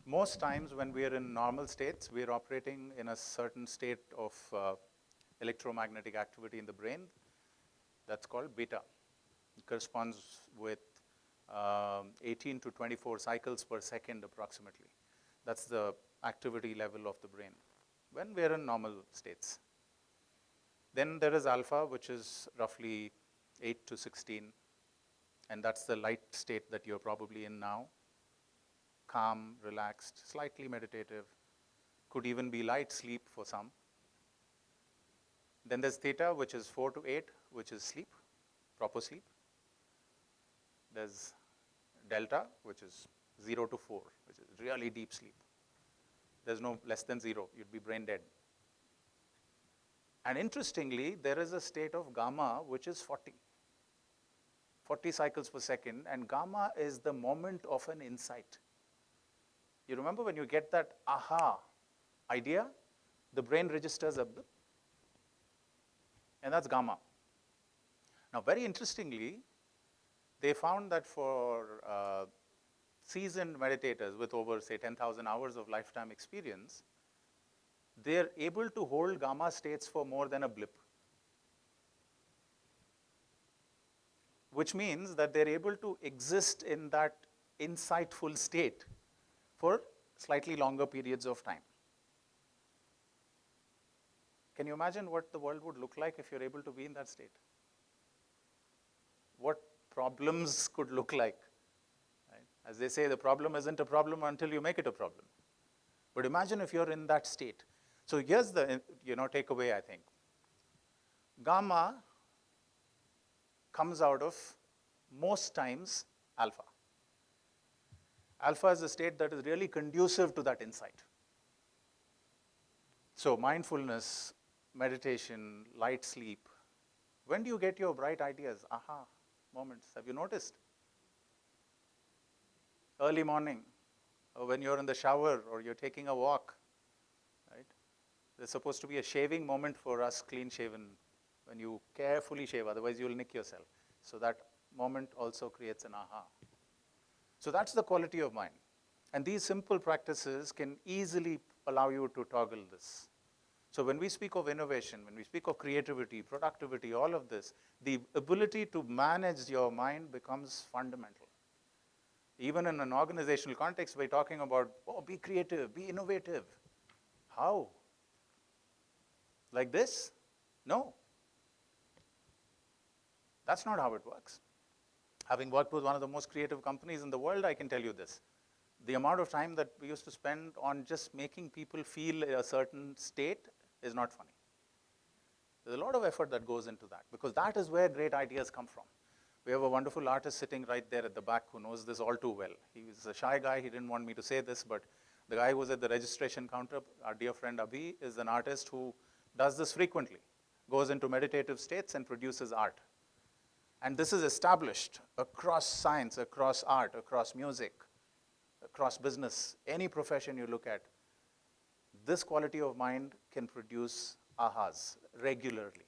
Most times when we are in normal states, we are operating in a certain state of electromagnetic activity in the brain. That's called beta. It corresponds with 18 to 24 cycles per second approximately. That's the activity level of the brain when we're in normal states. Then there is alpha, which is roughly 8 to 16, and that's the light state that you're probably in now. Calm, relaxed, slightly meditative, could even be light sleep for some. Then there's theta, which is 4 to 8, which is sleep, proper sleep. There's delta, which is 0 to 4, which is really deep sleep. There's no less than 0, you'd be brain dead. And interestingly, there is a state of gamma, which is 40 cycles per second, and gamma is the moment of an insight. You remember when you get that aha idea, the brain registers a blip, and that's gamma. Now, very interestingly, they found that for seasoned meditators with over, say, 10,000 hours of lifetime experience, they're able to hold gamma states for more than a blip. which means that they're able to exist in that insightful state for slightly longer periods of time. Can you imagine what the world would look like if you're able to be in that state? What problems could look like? Right? As they say, the problem isn't a problem until you make it a problem. But imagine if you're in that state. So here's the takeaway, I think. Gamma comes out of, most times, alpha. Alpha is a state that is really conducive to that insight. So mindfulness, meditation, light sleep. When do you get your bright ideas, aha moments? Have you noticed? Early morning, or when you're in the shower, or you're taking a walk, right? There's supposed to be a shaving moment for us clean-shaven, when you carefully shave, otherwise you'll nick yourself. So that moment also creates an aha. So that's the quality of mind. And these simple practices can easily allow you to toggle this. So when we speak of innovation, when we speak of creativity, productivity, all of this, the ability to manage your mind becomes fundamental. Even in an organizational context, we're talking about, oh, be creative, be innovative. How? Like this? No. That's not how it works. Having worked with one of the most creative companies in the world, I can tell you this. The amount of time that we used to spend on just making people feel a certain state is not funny. There's a lot of effort that goes into that, because that is where great ideas come from. We have a wonderful artist sitting right there at the back who knows this all too well. He was a shy guy. He didn't want me to say this, but the guy who was at the registration counter, our dear friend Abhi, is an artist who does this frequently, goes into meditative states and produces art. And this is established across science, across art, across music, across business, any profession you look at. This quality of mind can produce ahas regularly.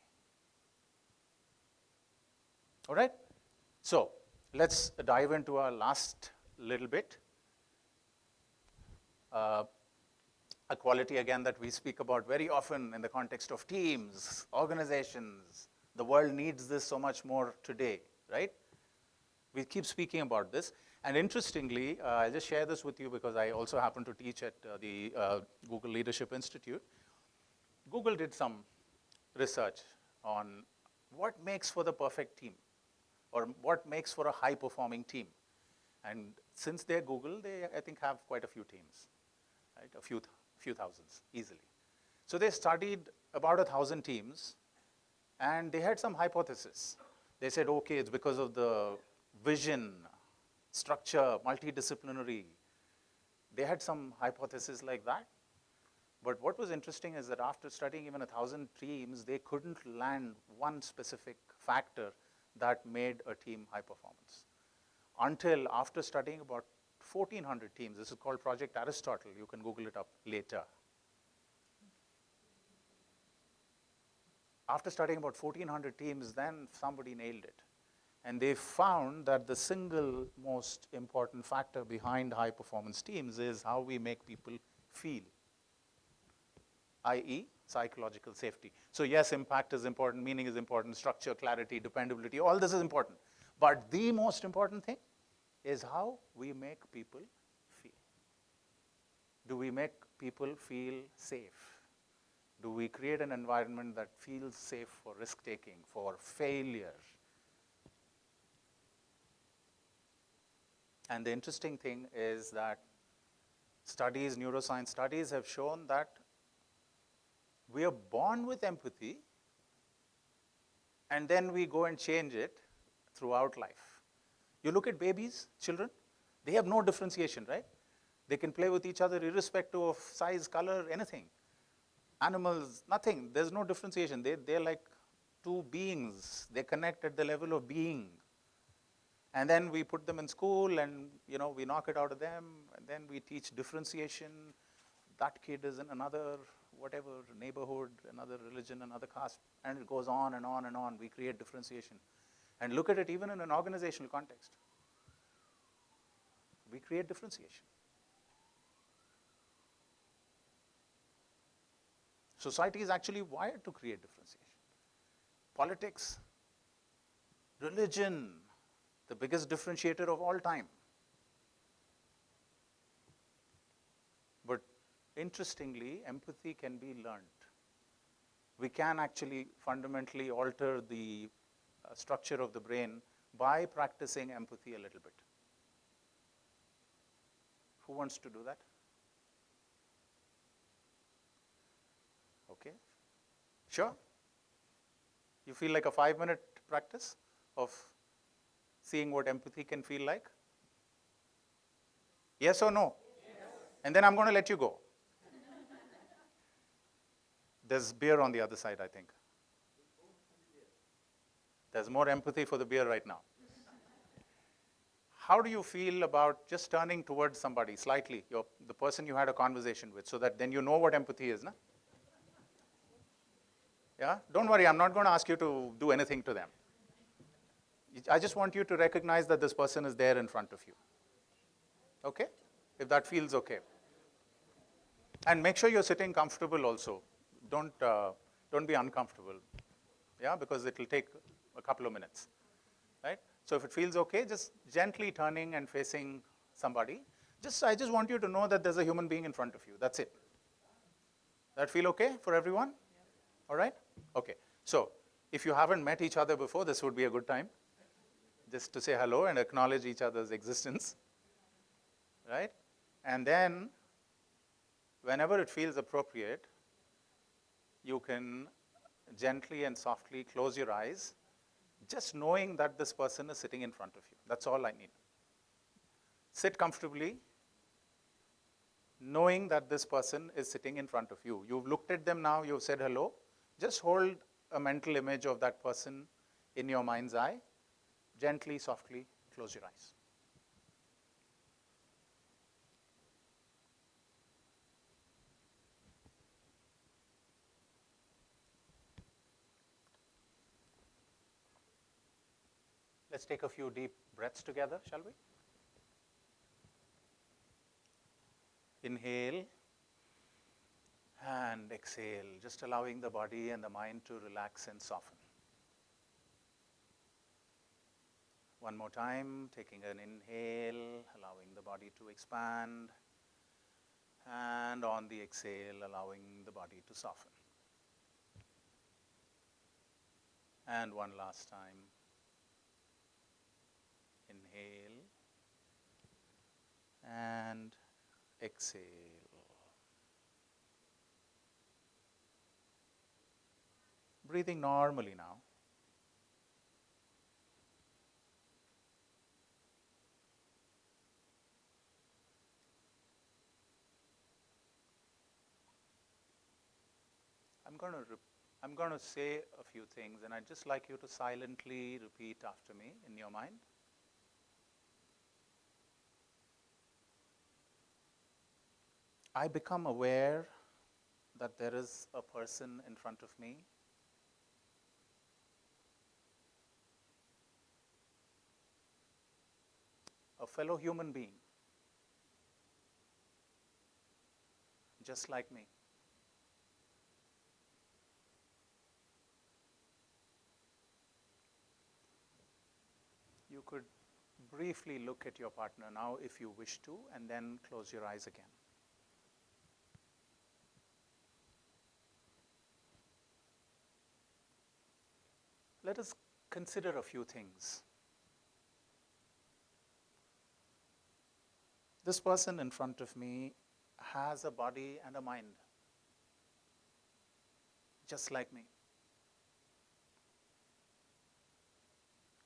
All right? So let's dive into our last little bit. A quality, again, that we speak about very often in the context of teams, organizations. The world needs this so much more today, right? We keep speaking about this. And interestingly, I'll just share this with you because I also happen to teach at the Google Leadership Institute. Google did some research on what makes for the perfect team, or what makes for a high-performing team. And since they're Google, they, I think, have quite a few teams, right? A few thousands, easily. So they studied about 1,000 teams, and they had some hypothesis. They said, okay, it's because of the vision, structure, multidisciplinary. They had some hypothesis like that. But what was interesting is that after studying even 1,000 teams, they couldn't land one specific factor that made a team high performance. Until after studying about 1,400 teams, this is called Project Aristotle. You can Google it up later. After studying about 1,400 teams, then somebody nailed it. And they found that the single most important factor behind high performance teams is how we make people feel, i.e., psychological safety. So yes, impact is important, meaning is important, structure, clarity, dependability, all this is important. But the most important thing is how we make people feel. Do we make people feel safe? Do we create an environment that feels safe for risk-taking, for failure? And the interesting thing is that studies, neuroscience studies have shown that we are born with empathy, and then we go and change it throughout life. You look at babies, children, they have no differentiation, right? They can play with each other irrespective of size, color, anything. Animals, nothing. There's no differentiation. They're like two beings. They connect at the level of being. And then we put them in school, and we knock it out of them, and then we teach differentiation. That kid is in another whatever neighborhood, another religion, another caste, and it goes on and on and on. We create differentiation. And look at it even in an organizational context. We create differentiation. Society is actually wired to create differentiation. Politics, religion, the biggest differentiator of all time. But interestingly, empathy can be learned. We can actually fundamentally alter the structure of the brain by practicing empathy a little bit. Who wants to do that? Okay. Sure? You feel like a 5-minute practice of seeing what empathy can feel like? Yes or no? Yes. And then I'm going to let you go. There's beer on the other side, I think. There's more empathy for the beer right now. How do you feel about just turning towards somebody slightly, the person you had a conversation with, so that then you know what empathy is, na? Yeah? Don't worry, I'm not going to ask you to do anything to them. I just want you to recognize that this person is there in front of you. Okay? If that feels okay. And make sure you're sitting comfortable also. Don't be uncomfortable. Yeah, because it will take a couple of minutes. Right? So if it feels okay, just gently turning and facing somebody. I just want you to know that there's a human being in front of you. That's it. That feel okay for everyone? All right? Okay. So if you haven't met each other before, this would be a good time just to say hello and acknowledge each other's existence. Right? And then whenever it feels appropriate, you can gently and softly close your eyes, just knowing that this person is sitting in front of you. That's all I need. Sit comfortably, knowing that this person is sitting in front of you. You've looked at them now, you've said hello. Just hold a mental image of that person in your mind's eye. Gently, softly, close your eyes. Let's take a few deep breaths together, shall we? Inhale and exhale, just allowing the body and the mind to relax and soften. One more time, taking an inhale, allowing the body to expand, and on the exhale, allowing the body to soften. And one last time. Inhale and exhale. Breathing normally now. I'm going to say a few things, and I'd just like you to silently repeat after me in your mind. I become aware that there is a person in front of me. A fellow human being, just like me. You could briefly look at your partner now if you wish to, and then close your eyes again. Let us consider a few things. This person in front of me has a body and a mind, just like me.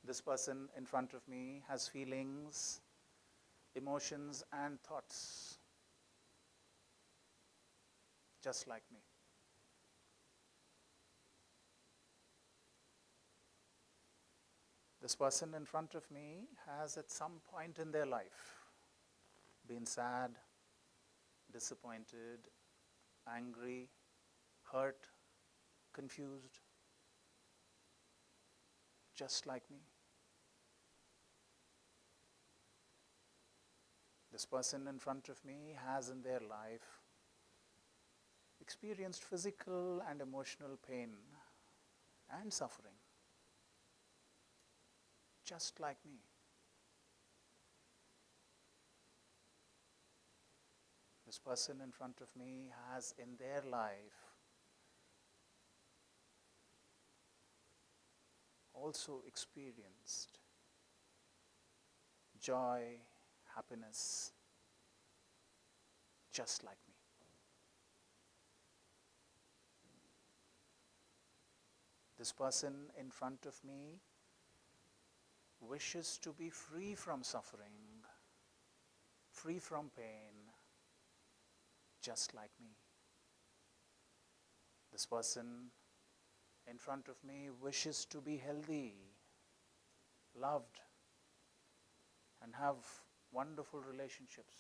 This person in front of me has feelings, emotions, and thoughts, just like me. This person in front of me has at some point in their life been sad, disappointed, angry, hurt, confused, just like me. This person in front of me has in their life experienced physical and emotional pain and suffering, just like me. this person in front of me has in their life also experienced joy, happiness, just like me. This person in front of me wishes to be free from suffering, free from pain, just like me. This person in front of me wishes to be healthy, loved, and have wonderful relationships,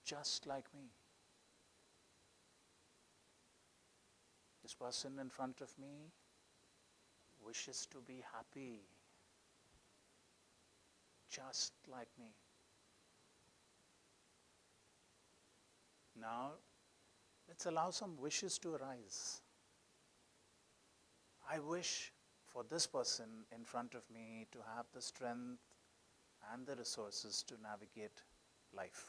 just like me. This person in front of me wishes to be happy, just like me. Now, let's allow some wishes to arise. I wish for this person in front of me to have the strength and the resources to navigate life.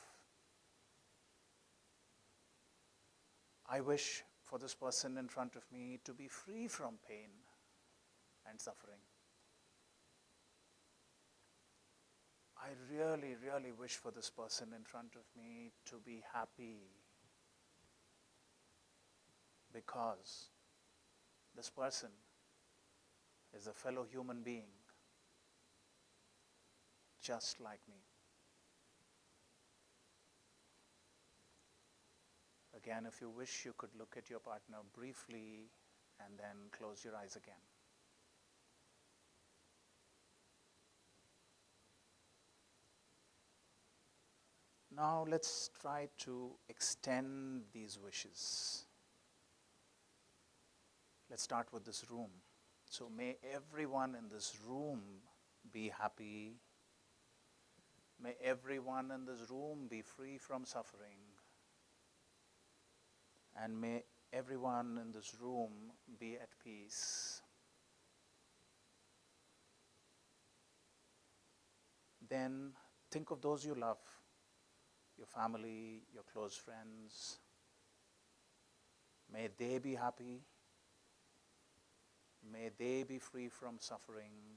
I wish for this person in front of me to be free from pain and suffering. I really, really wish for this person in front of me to be happy, because this person is a fellow human being, just like me. Again, if you wish, you could look at your partner briefly and then close your eyes again. Now let's try to extend these wishes. Let's start with this room. So may everyone in this room be happy. May everyone in this room be free from suffering. And may everyone in this room be at peace. Then think of those you love, your family, your close friends. May they be happy. May they be free from suffering.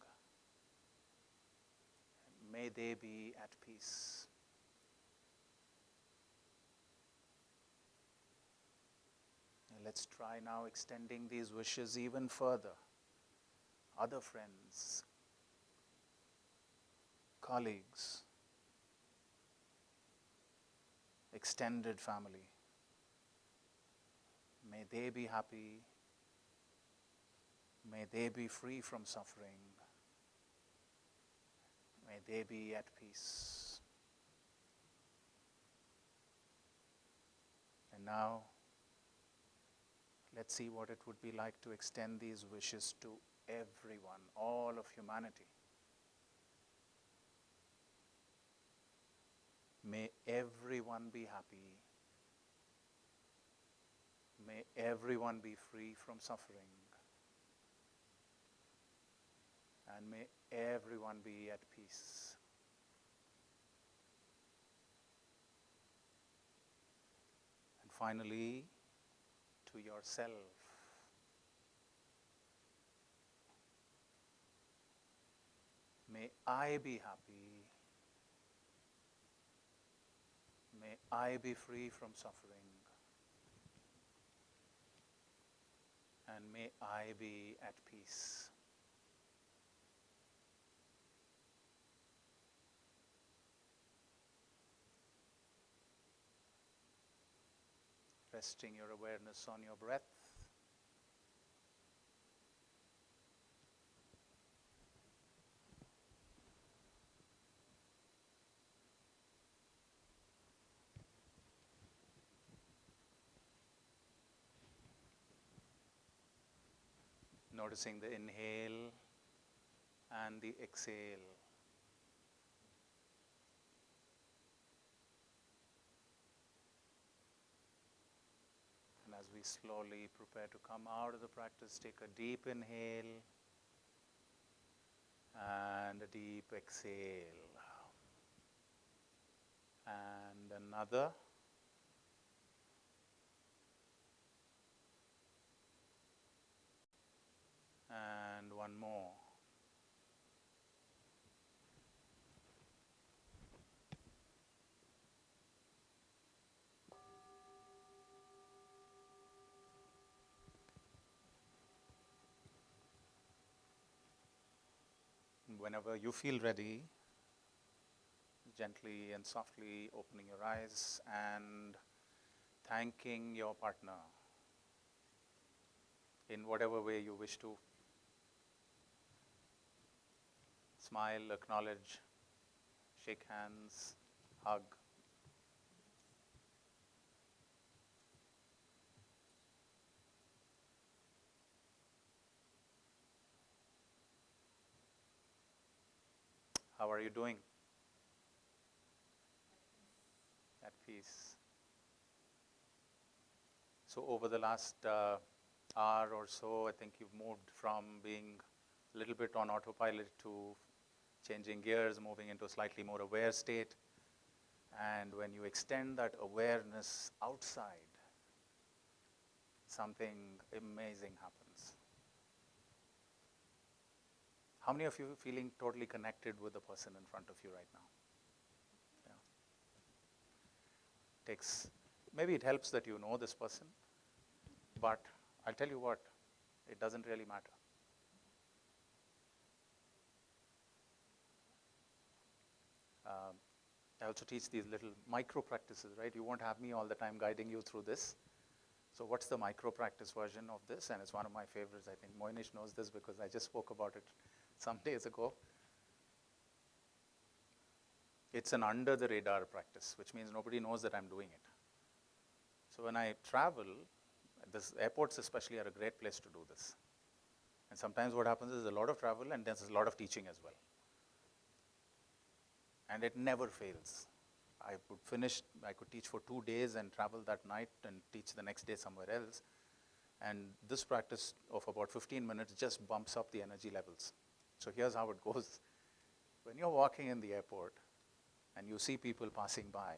May they be at peace. And let's try now extending these wishes even further. Other friends, colleagues, extended family. May they be happy. May they be free from suffering. May they be at peace. And now, let's see what it would be like to extend these wishes to everyone, all of humanity. May everyone be happy. May everyone be free from suffering. And may everyone be at peace. And finally, to yourself. May I be happy. May I be free from suffering. And may I be at peace. Resting your awareness on your breath. Noticing the inhale and the exhale. And as we slowly prepare to come out of the practice, take a deep inhale and a deep exhale. And another. And one more. Whenever you feel ready, gently and softly opening your eyes and thanking your partner in whatever way you wish to. Smile, acknowledge, shake hands, hug. How are you doing? At peace. So over the last hour or so, I think you've moved from being a little bit on autopilot to changing gears, moving into a slightly more aware state. And when you extend that awareness outside, something amazing happens. How many of you are feeling totally connected with the person in front of you right now? Yeah. Maybe it helps that you know this person, but I'll tell you what, it doesn't really matter. I also teach these little micro practices, right? You won't have me all the time guiding you through this. So what's the micro practice version of this? And it's one of my favorites. I think Moinish knows this because I just spoke about it some days ago. It's an under the radar practice, which means nobody knows that I'm doing it. So when I travel, airports especially are a great place to do this. And sometimes what happens is a lot of travel and there's a lot of teaching as well. And it never fails. I could teach for 2 days and travel that night and teach the next day somewhere else. And this practice of about 15 minutes just bumps up the energy levels. So here's how it goes. When you're walking in the airport and you see people passing by,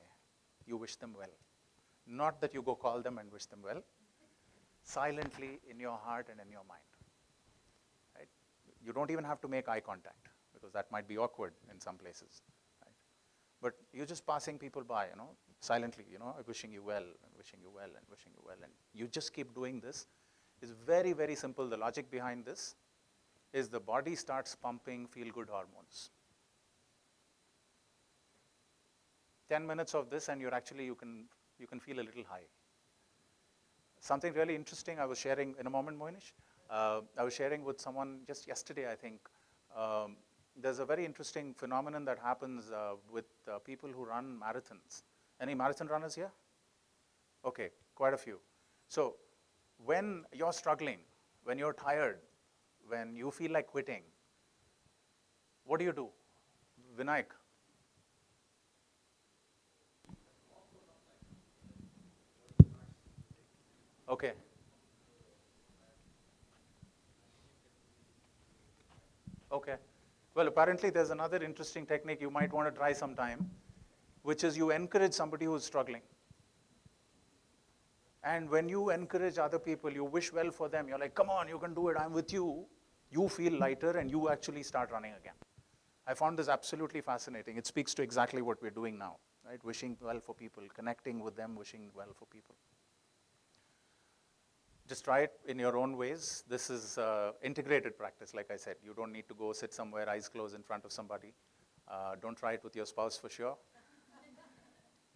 you wish them well. Not that you go call them and wish them well, silently in your heart and in your mind. Right? You don't even have to make eye contact because that might be awkward in some places. But you're just passing people by, silently, wishing you well, and wishing you well, and wishing you well. And you just keep doing this. It's very, very simple. The logic behind this is the body starts pumping feel-good hormones. 10 minutes of this and you can feel a little high. Something really interesting I was sharing in a moment, Moinish. I was sharing with someone just yesterday, I think. There's a very interesting phenomenon that happens with people who run marathons. Any marathon runners here? Okay, quite a few. So when you're struggling, when you're tired, when you feel like quitting, what do? Vinayak? Okay. Okay. Well, apparently there's another interesting technique you might want to try sometime, which is you encourage somebody who's struggling. And when you encourage other people, you wish well for them, you're like, come on, you can do it, I'm with you. You feel lighter and you actually start running again. I found this absolutely fascinating. It speaks to exactly what we're doing now, right? Wishing well for people, connecting with them, wishing well for people. Just try it in your own ways. This is integrated practice, like I said. You don't need to go sit somewhere, eyes closed in front of somebody. Don't try it with your spouse for sure.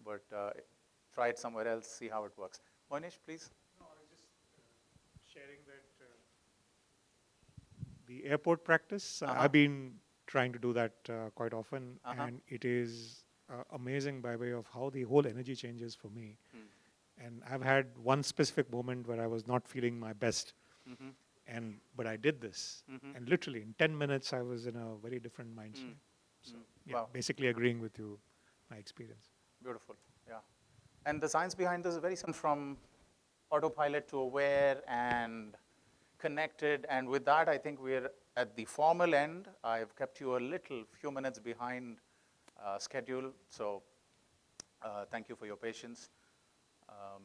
But try it somewhere else, see how it works. Moinish, please. No, I was just sharing that the airport practice, I've been trying to do that quite often, and it is amazing by way of how the whole energy changes for me. And I've had one specific moment where I was not feeling my best, but I did this, and literally in 10 minutes I was in a very different mindset. So yeah, Wow. basically agreeing with you, my experience. Beautiful, yeah. And the science behind this is very simple, from autopilot to aware and connected. And with that, I think we're at the formal end. I've kept you a few minutes behind schedule. So Thank you for your patience. Um,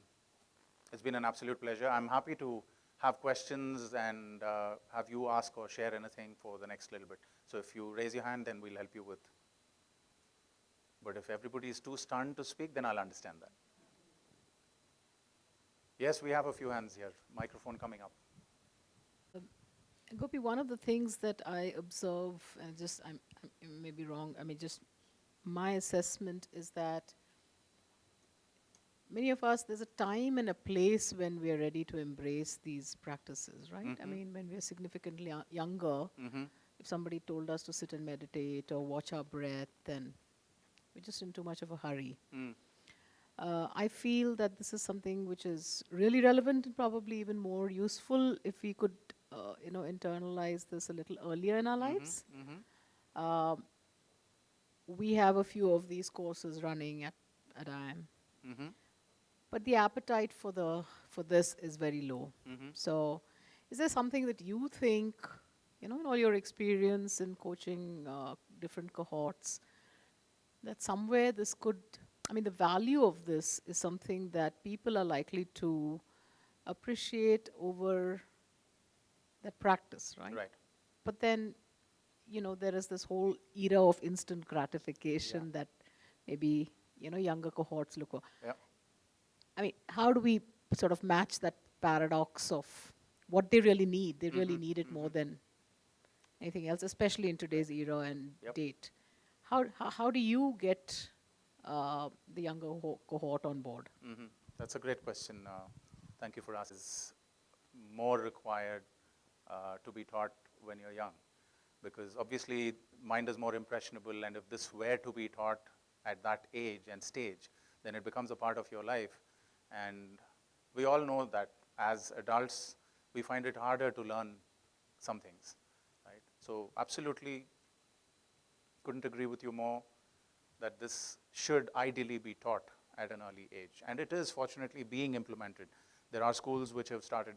it's been an absolute pleasure. I'm happy to have questions and have you ask or share anything for the next little bit. So if you raise your hand, then we'll help you with. But if everybody is too stunned to speak, then I'll understand that. Yes, we have a few hands here. Microphone coming up. Gopi, one of the things that I observe, and just I may be wrong, I mean, just my assessment is that many of us, there's a time and a place when we are ready to embrace these practices, right? I mean, when we are significantly younger, if somebody told us to sit and meditate or watch our breath, then we're just in too much of a hurry. I feel that this is something which is really relevant and probably even more useful if we could, internalize this a little earlier in our lives. We have a few of these courses running at IIM, but the appetite for this is very low. So, is there something that you think, in all your experience in coaching different cohorts, that somewhere this could, I mean, the value of this is something that people are likely to appreciate over that practice, right? Right. But then, there is this whole era of instant gratification that maybe, younger cohorts look for. Yep. I mean, how do we sort of match that paradox of what they really need? They really need it more than anything else, especially in today's era and date. How do you get the younger cohort on board? That's a great question. Thank you for asking. Is more required to be taught when you're young, because obviously mind is more impressionable, and if this were to be taught at that age and stage, then it becomes a part of your life. And we all know that as adults, we find it harder to learn some things, right? So absolutely couldn't agree with you more that this should ideally be taught at an early age. And it is fortunately being implemented. There are schools which have started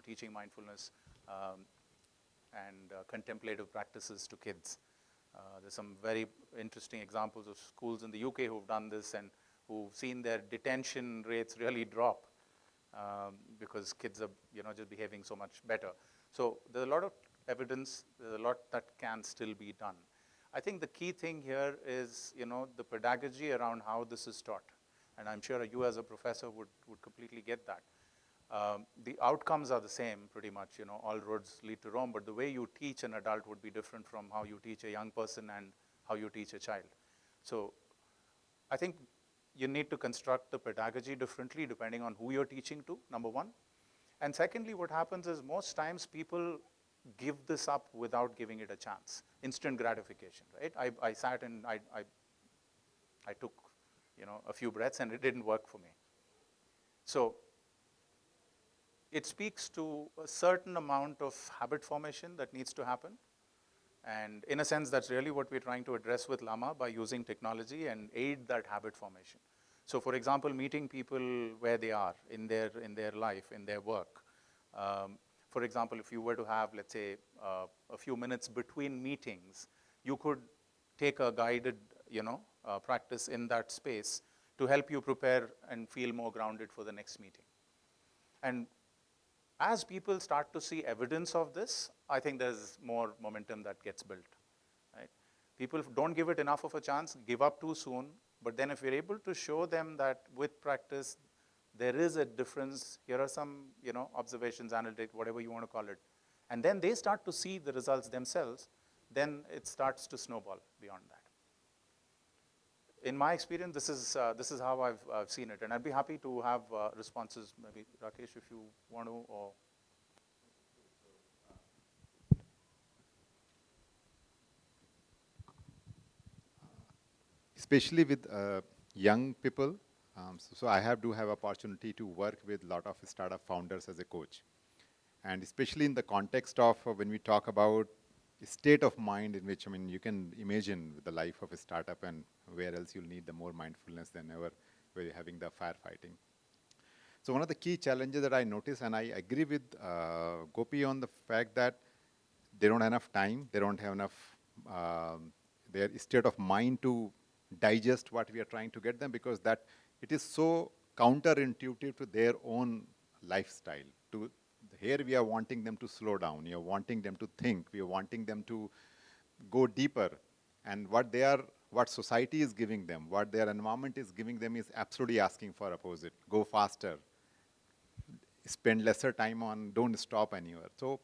teaching mindfulness and contemplative practices to kids. There's some very interesting examples of schools in the UK who've done this and who've seen their detention rates really drop because kids are just behaving so much better. So there's a lot of evidence, there's a lot that can still be done. I think the key thing here is the pedagogy around how this is taught. And I'm sure you as a professor would completely get that. The outcomes are the same pretty much, all roads lead to Rome, but the way you teach an adult would be different from how you teach a young person and how you teach a child. So I think you need to construct the pedagogy differently depending on who you're teaching to, number one. And secondly, what happens is most times people give this up without giving it a chance. Instant gratification, right? I sat and I took, a few breaths and it didn't work for me. So it speaks to a certain amount of habit formation that needs to happen. And in a sense, that's really what we're trying to address with Lama by using technology and aid that habit formation. So for example, meeting people where they are in their life, in their work. For example, if you were to have, let's say, a few minutes between meetings, you could take a guided, practice in that space to help you prepare and feel more grounded for the next meeting. And as people start to see evidence of this, I think there's more momentum that gets built, right? People don't give it enough of a chance, give up too soon, but then if you're able to show them that with practice, there is a difference, here are some, observations, analytic, whatever you want to call it, and then they start to see the results themselves, then it starts to snowball beyond that. In my experience, this is how I've seen it, and I'd be happy to have responses. Maybe Rakesh, if you want to, or especially with young people. So I do have opportunity to work with a lot of startup founders as a coach, and especially in the context of when we talk about state of mind in which, you can imagine the life of a startup and where else you'll need the more mindfulness than ever where you're having the firefighting. So one of the key challenges that I notice, and I agree with Gopi on the fact that they don't have enough time, they don't have enough their state of mind to digest what we are trying to get them, because that it is so counterintuitive to their own lifestyle. Here we are wanting them to slow down, we are wanting them to think, we are wanting them to go deeper, and what society is giving them, what their environment is giving them is absolutely asking for opposite. Go faster, spend lesser time on, don't stop anywhere. So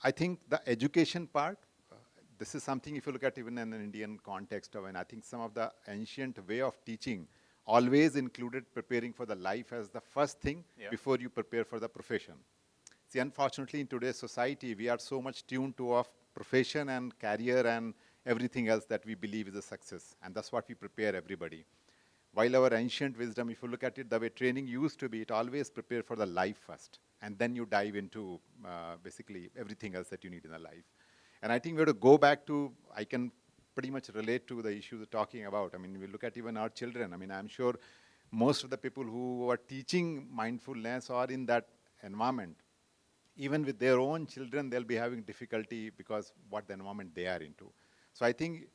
I think the education part, this is something if you look at even in an Indian context, and I think some of the ancient way of teaching always included preparing for the life as the first thing before you prepare for the profession. See, unfortunately in today's society, we are so much tuned to our profession and career and everything else that we believe is a success. And that's what we prepare everybody. While our ancient wisdom, if you look at it, the way training used to be, it always prepared for the life first. And then you dive into basically everything else that you need in the life. And I think we have to go back to, I can pretty much relate to the issues we're talking about. I mean, we look at even our children. I mean, I'm sure most of the people who are teaching mindfulness are in that environment. Even with their own children, they'll be having difficulty because what the environment they are into. So I think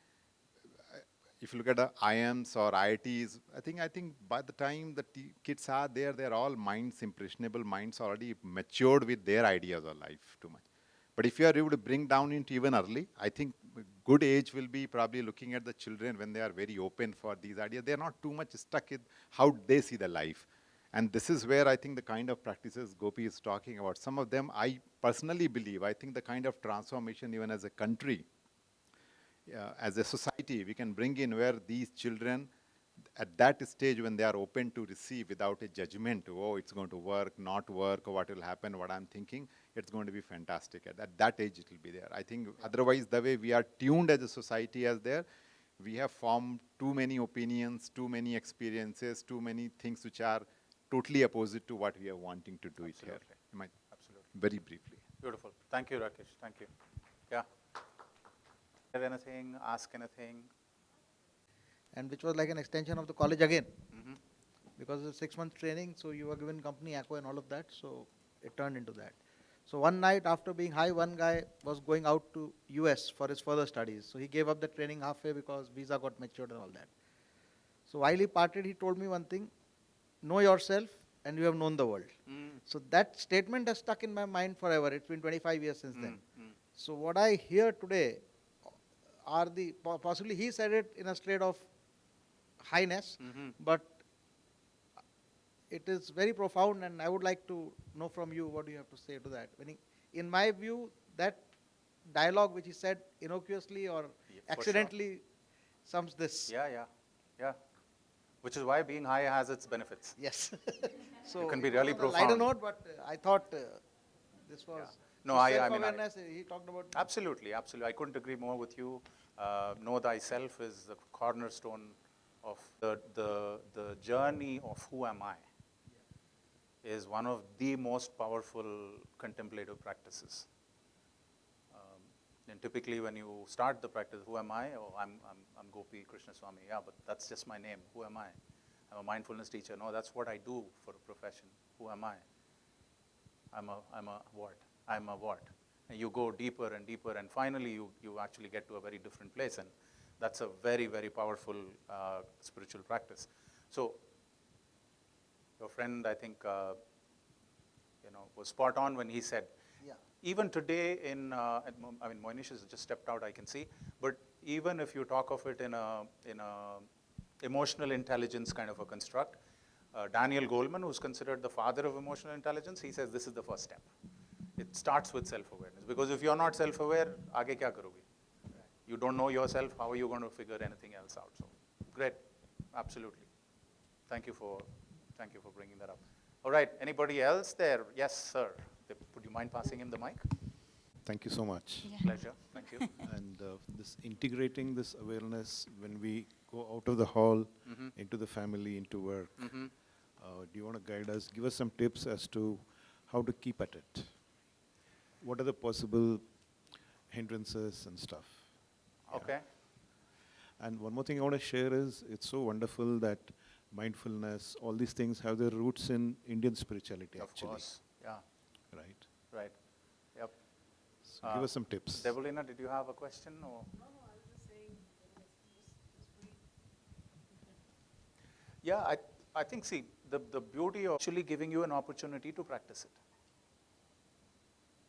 if you look at the IIMs or IITs, I think by the time the kids are there, they're all minds, impressionable minds, already matured with their ideas of life too much. But if you are able to bring down into even early, I think good age will be probably looking at the children when they are very open for these ideas. They're not too much stuck in how they see the life. And this is where I think the kind of practices Gopi is talking about, some of them I personally believe, I think the kind of transformation even as a country, as a society, we can bring in where these children, at that stage when they are open to receive without a judgment, oh, it's going to work, not work, or what will happen, what I'm thinking, it's going to be fantastic. At that age, it will be there. I think otherwise, the way we are tuned as a society as there, we have formed too many opinions, too many experiences, too many things which are totally opposite to what we are wanting to do it here. Absolutely. Very briefly. Beautiful. Thank you, Rakesh. Thank you. Yeah. Have anything, ask anything? And which was like an extension of the college again. Because it's a 6-month training, so you were given company, aqua and all of that, so it turned into that. So one night after being high, one guy was going out to US for his further studies. So he gave up the training halfway because visa got matured and all that. So while he parted, he told me one thing, know yourself and you have known the world. So that statement has stuck in my mind forever. It's been 25 years since then. So what I hear today are the, possibly he said it in a state of highness, but it is very profound, and I would like to know from you what do you have to say to that. When in my view, that dialogue which he said innocuously or accidentally sums this. Yeah. Which is why being high has its benefits. Yes. So it can be really profound. Lighter note, but I thought this was No, self-awareness. He talked about. Absolutely. I couldn't agree more with you. Know thyself is the cornerstone of the journey of who am I. Is one of the most powerful contemplative practices. And typically when you start the practice, who am I? Oh, I'm Gopi Krishnaswamy. Yeah, but that's just my name. Who am I? I'm a mindfulness teacher. No, that's what I do for a profession. Who am I? I'm a what? I'm a what? And you go deeper and deeper, and finally you actually get to a very different place. And that's a very, very powerful spiritual practice. So your friend, I think, was spot on when he said, even today Moinish has just stepped out, I can see, but even if you talk of it in a emotional intelligence kind of a construct, Daniel Goleman, who's considered the father of emotional intelligence, he says this is the first step. It starts with self-awareness, because if you're not self-aware, aage kya karoge? You don't know yourself, how are you going to figure anything else out? So, great, absolutely. Thank you for bringing that up. All right, anybody else there? Yes, sir. Would you mind passing him the mic? Thank you so much. Pleasure, thank you. And this integrating this awareness when we go out of the hall, into the family, into work, do you want to guide us? Give us some tips as to how to keep at it. What are the possible hindrances and stuff? Okay. And one more thing I want to share is, it's so wonderful that mindfulness, all these things have their roots in Indian spirituality, actually. Of course, yeah. Right. Yep. So give us some tips. Devolina, did you have a question? Or? No, I was just saying, when I Yeah, I think, see, the beauty of actually giving you an opportunity to practice it.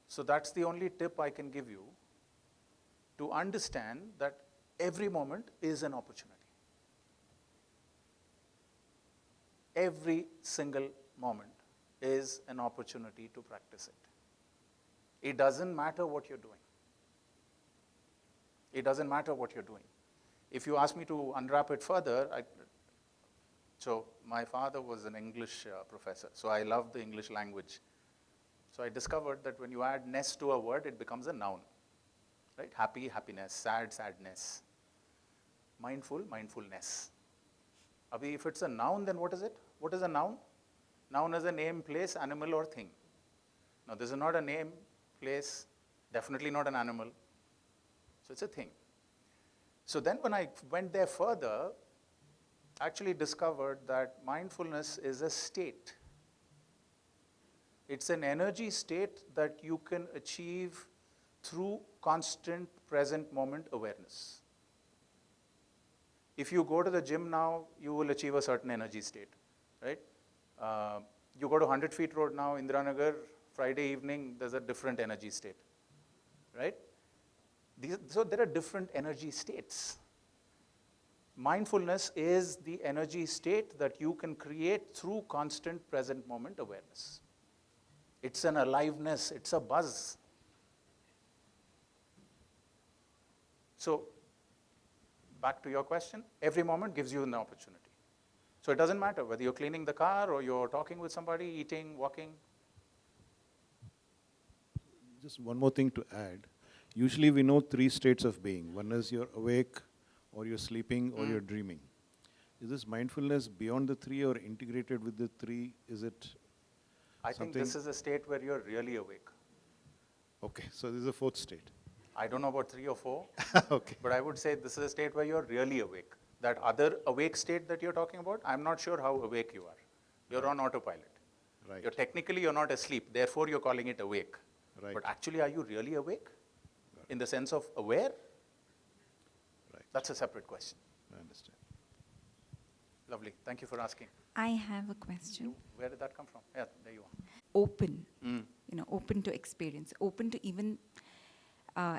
So that's the only tip I can give you, to understand that every moment is an opportunity. Every single moment is an opportunity to practice it. It doesn't matter what you're doing. It doesn't matter what you're doing. If you ask me to unwrap it further, so my father was an English professor, so I love the English language. So I discovered that when you add ness to a word, it becomes a noun, right? Happy, happiness, sad, sadness, mindful, mindfulness. Abhi, if it's a noun, then what is it? What is a noun? Noun is a name, place, animal, or thing. Now, this is not a name, place, definitely not an animal. So it's a thing. So then when I went there further, I actually discovered that mindfulness is a state. It's an energy state that you can achieve through constant present moment awareness. If you go to the gym now, you will achieve a certain energy state, right? You go to 100 Feet Road now, Indiranagar, Friday evening, there's a different energy state, right? So there are different energy states. Mindfulness is the energy state that you can create through constant present moment awareness. It's an aliveness, it's a buzz. So, back to your question, every moment gives you an opportunity. So it doesn't matter whether you're cleaning the car or you're talking with somebody, eating, walking. Just one more thing to add. Usually we know three states of being. One is you're awake, or you're sleeping, or you're dreaming. Is this mindfulness beyond the three or integrated with the three? Is it I think this is a state where you're really awake. Okay, so this is a fourth state. I don't know about 3 or 4, Okay. but I would say this is a state where you're really awake. That other awake state that you're talking about, I'm not sure how awake you are. You're on autopilot. Right. You're not asleep, therefore you're calling it awake. Right. But actually, are you really awake? In the sense of aware? Right. That's a separate question. I understand. Lovely. Thank you for asking. I have a question. Where did that come from? Yeah, there you are. Open, open to experience, open to even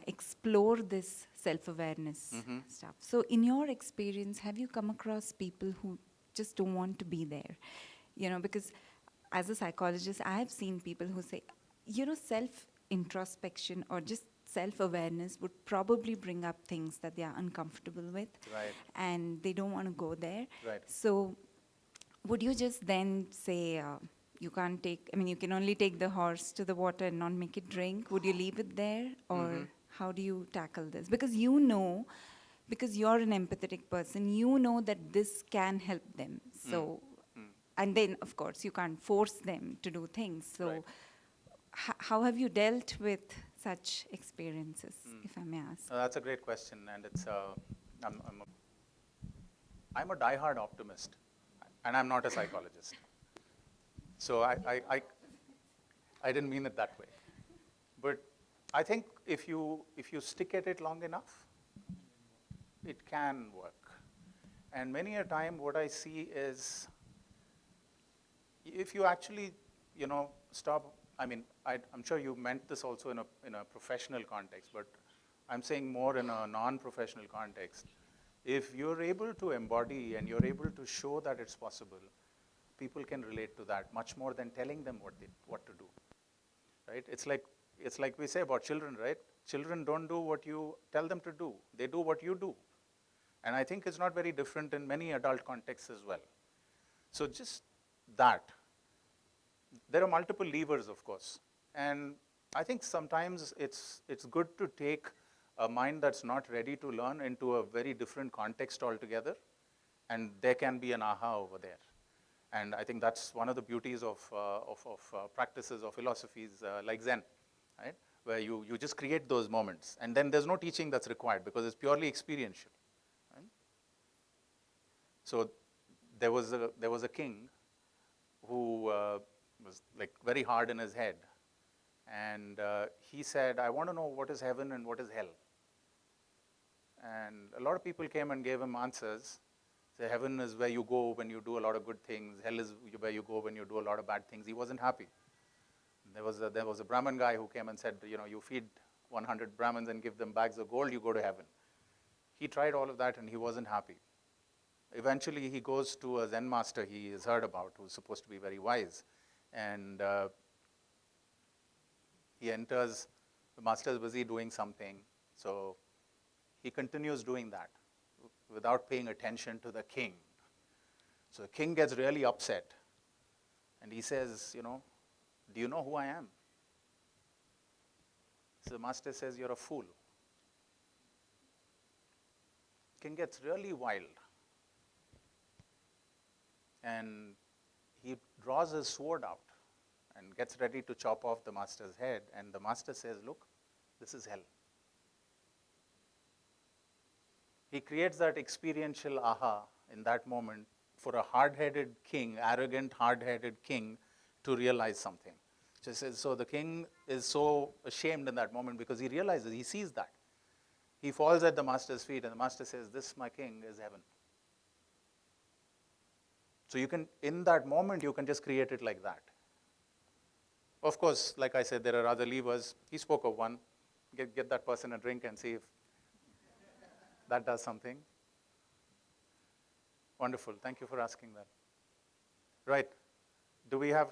explore this self-awareness stuff. So in your experience, have you come across people who just don't want to be there? Because as a psychologist, I have seen people who say, self-introspection or just self-awareness would probably bring up things that they are uncomfortable with. Right. And they don't want to go there. Right. So would you just then say, you can only take the horse to the water and not make it drink? Would you leave it there? Or how do you tackle this? Because because you're an empathetic person, you know that this can help them. So, and then of course you can't force them to do things. So Right. How have you dealt with such experiences, if I may ask? That's a great question, and it's I'm a diehard optimist, and I'm not a psychologist. So I didn't mean it that way, but I think if you stick at it long enough, it can work. And many a time, what I see is, if you actually, stop. I mean, I'm sure you meant this also in a professional context, but I'm saying more in a non-professional context. If you're able to embody and you're able to show that it's possible, people can relate to that much more than telling them what to do, right? It's like we say about children, right? Children don't do what you tell them to do. They do what you do. And I think it's not very different in many adult contexts as well. So just that. There are multiple levers, of course. And I think sometimes it's good to take a mind that's not ready to learn into a very different context altogether. And there can be an aha over there. And I think that's one of the beauties of practices or philosophies like Zen, right? Where you just create those moments. And then there's no teaching that's required because it's purely experiential. Right? So there was a king who was like very hard in his head. And he said, I want to know what is heaven and what is hell. And a lot of people came and gave him answers. So heaven is where you go when you do a lot of good things. Hell is where you go when you do a lot of bad things. He wasn't happy. There was a Brahmin guy who came and said, you feed 100 Brahmins and give them bags of gold, you go to heaven. He tried all of that and he wasn't happy. Eventually, he goes to a Zen master he has heard about, who's supposed to be very wise. And he enters, the master is busy doing something. So he continues doing that without paying attention to the king. So the king gets really upset. And he says, do you know who I am? So the master says, you're a fool. King gets really wild. And he draws his sword out and gets ready to chop off the master's head. And the master says, look, this is hell. He creates that experiential aha in that moment for a hard-headed king, arrogant, hard-headed king, to realize something. So the king is so ashamed in that moment because he realizes, he sees that. He falls at the master's feet and the master says, this, my king, is heaven. So you can, in that moment, you can just create it like that. Of course, like I said, there are other levers. He spoke of one. Get that person a drink and see if that does something. Wonderful. Thank you for asking that. Right. Do we have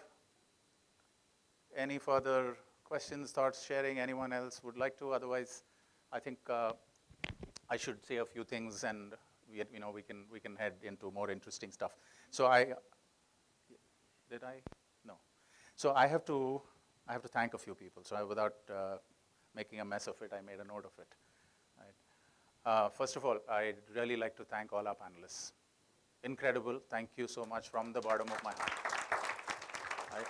any further questions, thoughts, sharing? Anyone else would like to? Otherwise, I think I should say a few things and we can head into more interesting stuff. So no. So I have to thank a few people. So without making a mess of it, I made a note of it. Right. First of all, I'd really like to thank all our panelists. Incredible. Thank you so much from the bottom of my heart. Right.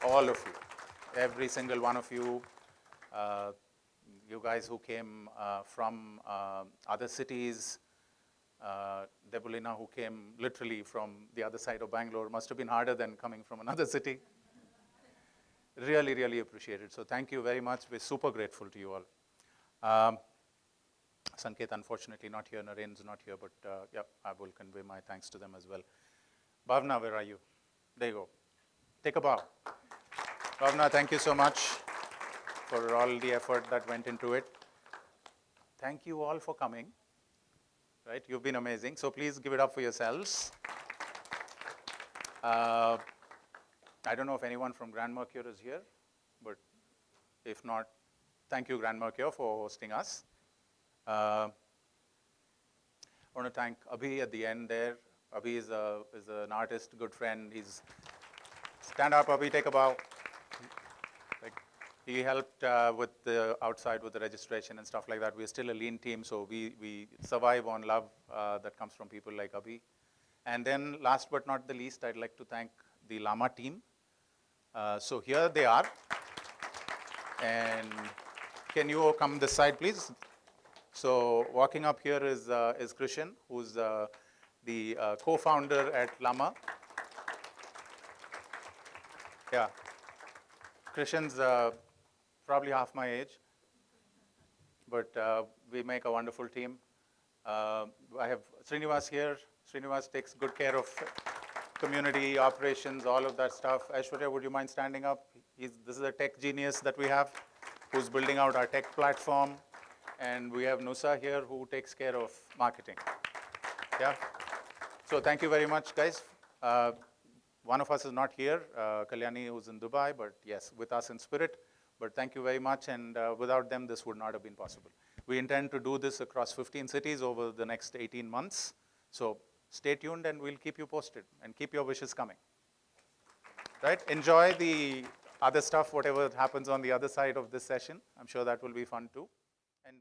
All of you, every single one of you, you guys who came from other cities, Debulina who came literally from the other side of Bangalore, must have been harder than coming from another city. Really, really appreciate it. So thank you very much. We're super grateful to you all. Sanket, unfortunately, not here. Naren's not here, but yeah, I will convey my thanks to them as well. Bhavna, where are you? There you go. Take a bow. Bhavna, thank you so much for all the effort that went into it. Thank you all for coming. Right, you've been amazing. So please give it up for yourselves. I don't know if anyone from Grand Mercure is here, but if not, thank you, Grand Mercure, for hosting us. I want to thank Abhi at the end there. Abhi is an artist, good friend. Stand up, Abhi, take a bow. He helped with the outside with the registration and stuff like that. We're still a lean team, so we survive on love that comes from people like Abhi. And then last but not the least, I'd like to thank the Lama team. So here they are. And can you all come this side, please? So walking up here is Krishan, who's the co-founder at Lama. Yeah. Krishan's probably half my age, but we make a wonderful team. I have Srinivas here. Srinivas takes good care of community operations, all of that stuff. Aishwarya, would you mind standing up? This is a tech genius that we have, who's building out our tech platform. And we have Nusa here, who takes care of marketing. Yeah. So thank you very much, guys. One of us is not here, Kalyani, who's in Dubai, but yes, with us in spirit. But thank you very much, and without them, this would not have been possible. We intend to do this across 15 cities over the next 18 months. So stay tuned, and we'll keep you posted, and keep your wishes coming. Right? Enjoy the other stuff, whatever happens on the other side of this session. I'm sure that will be fun too. And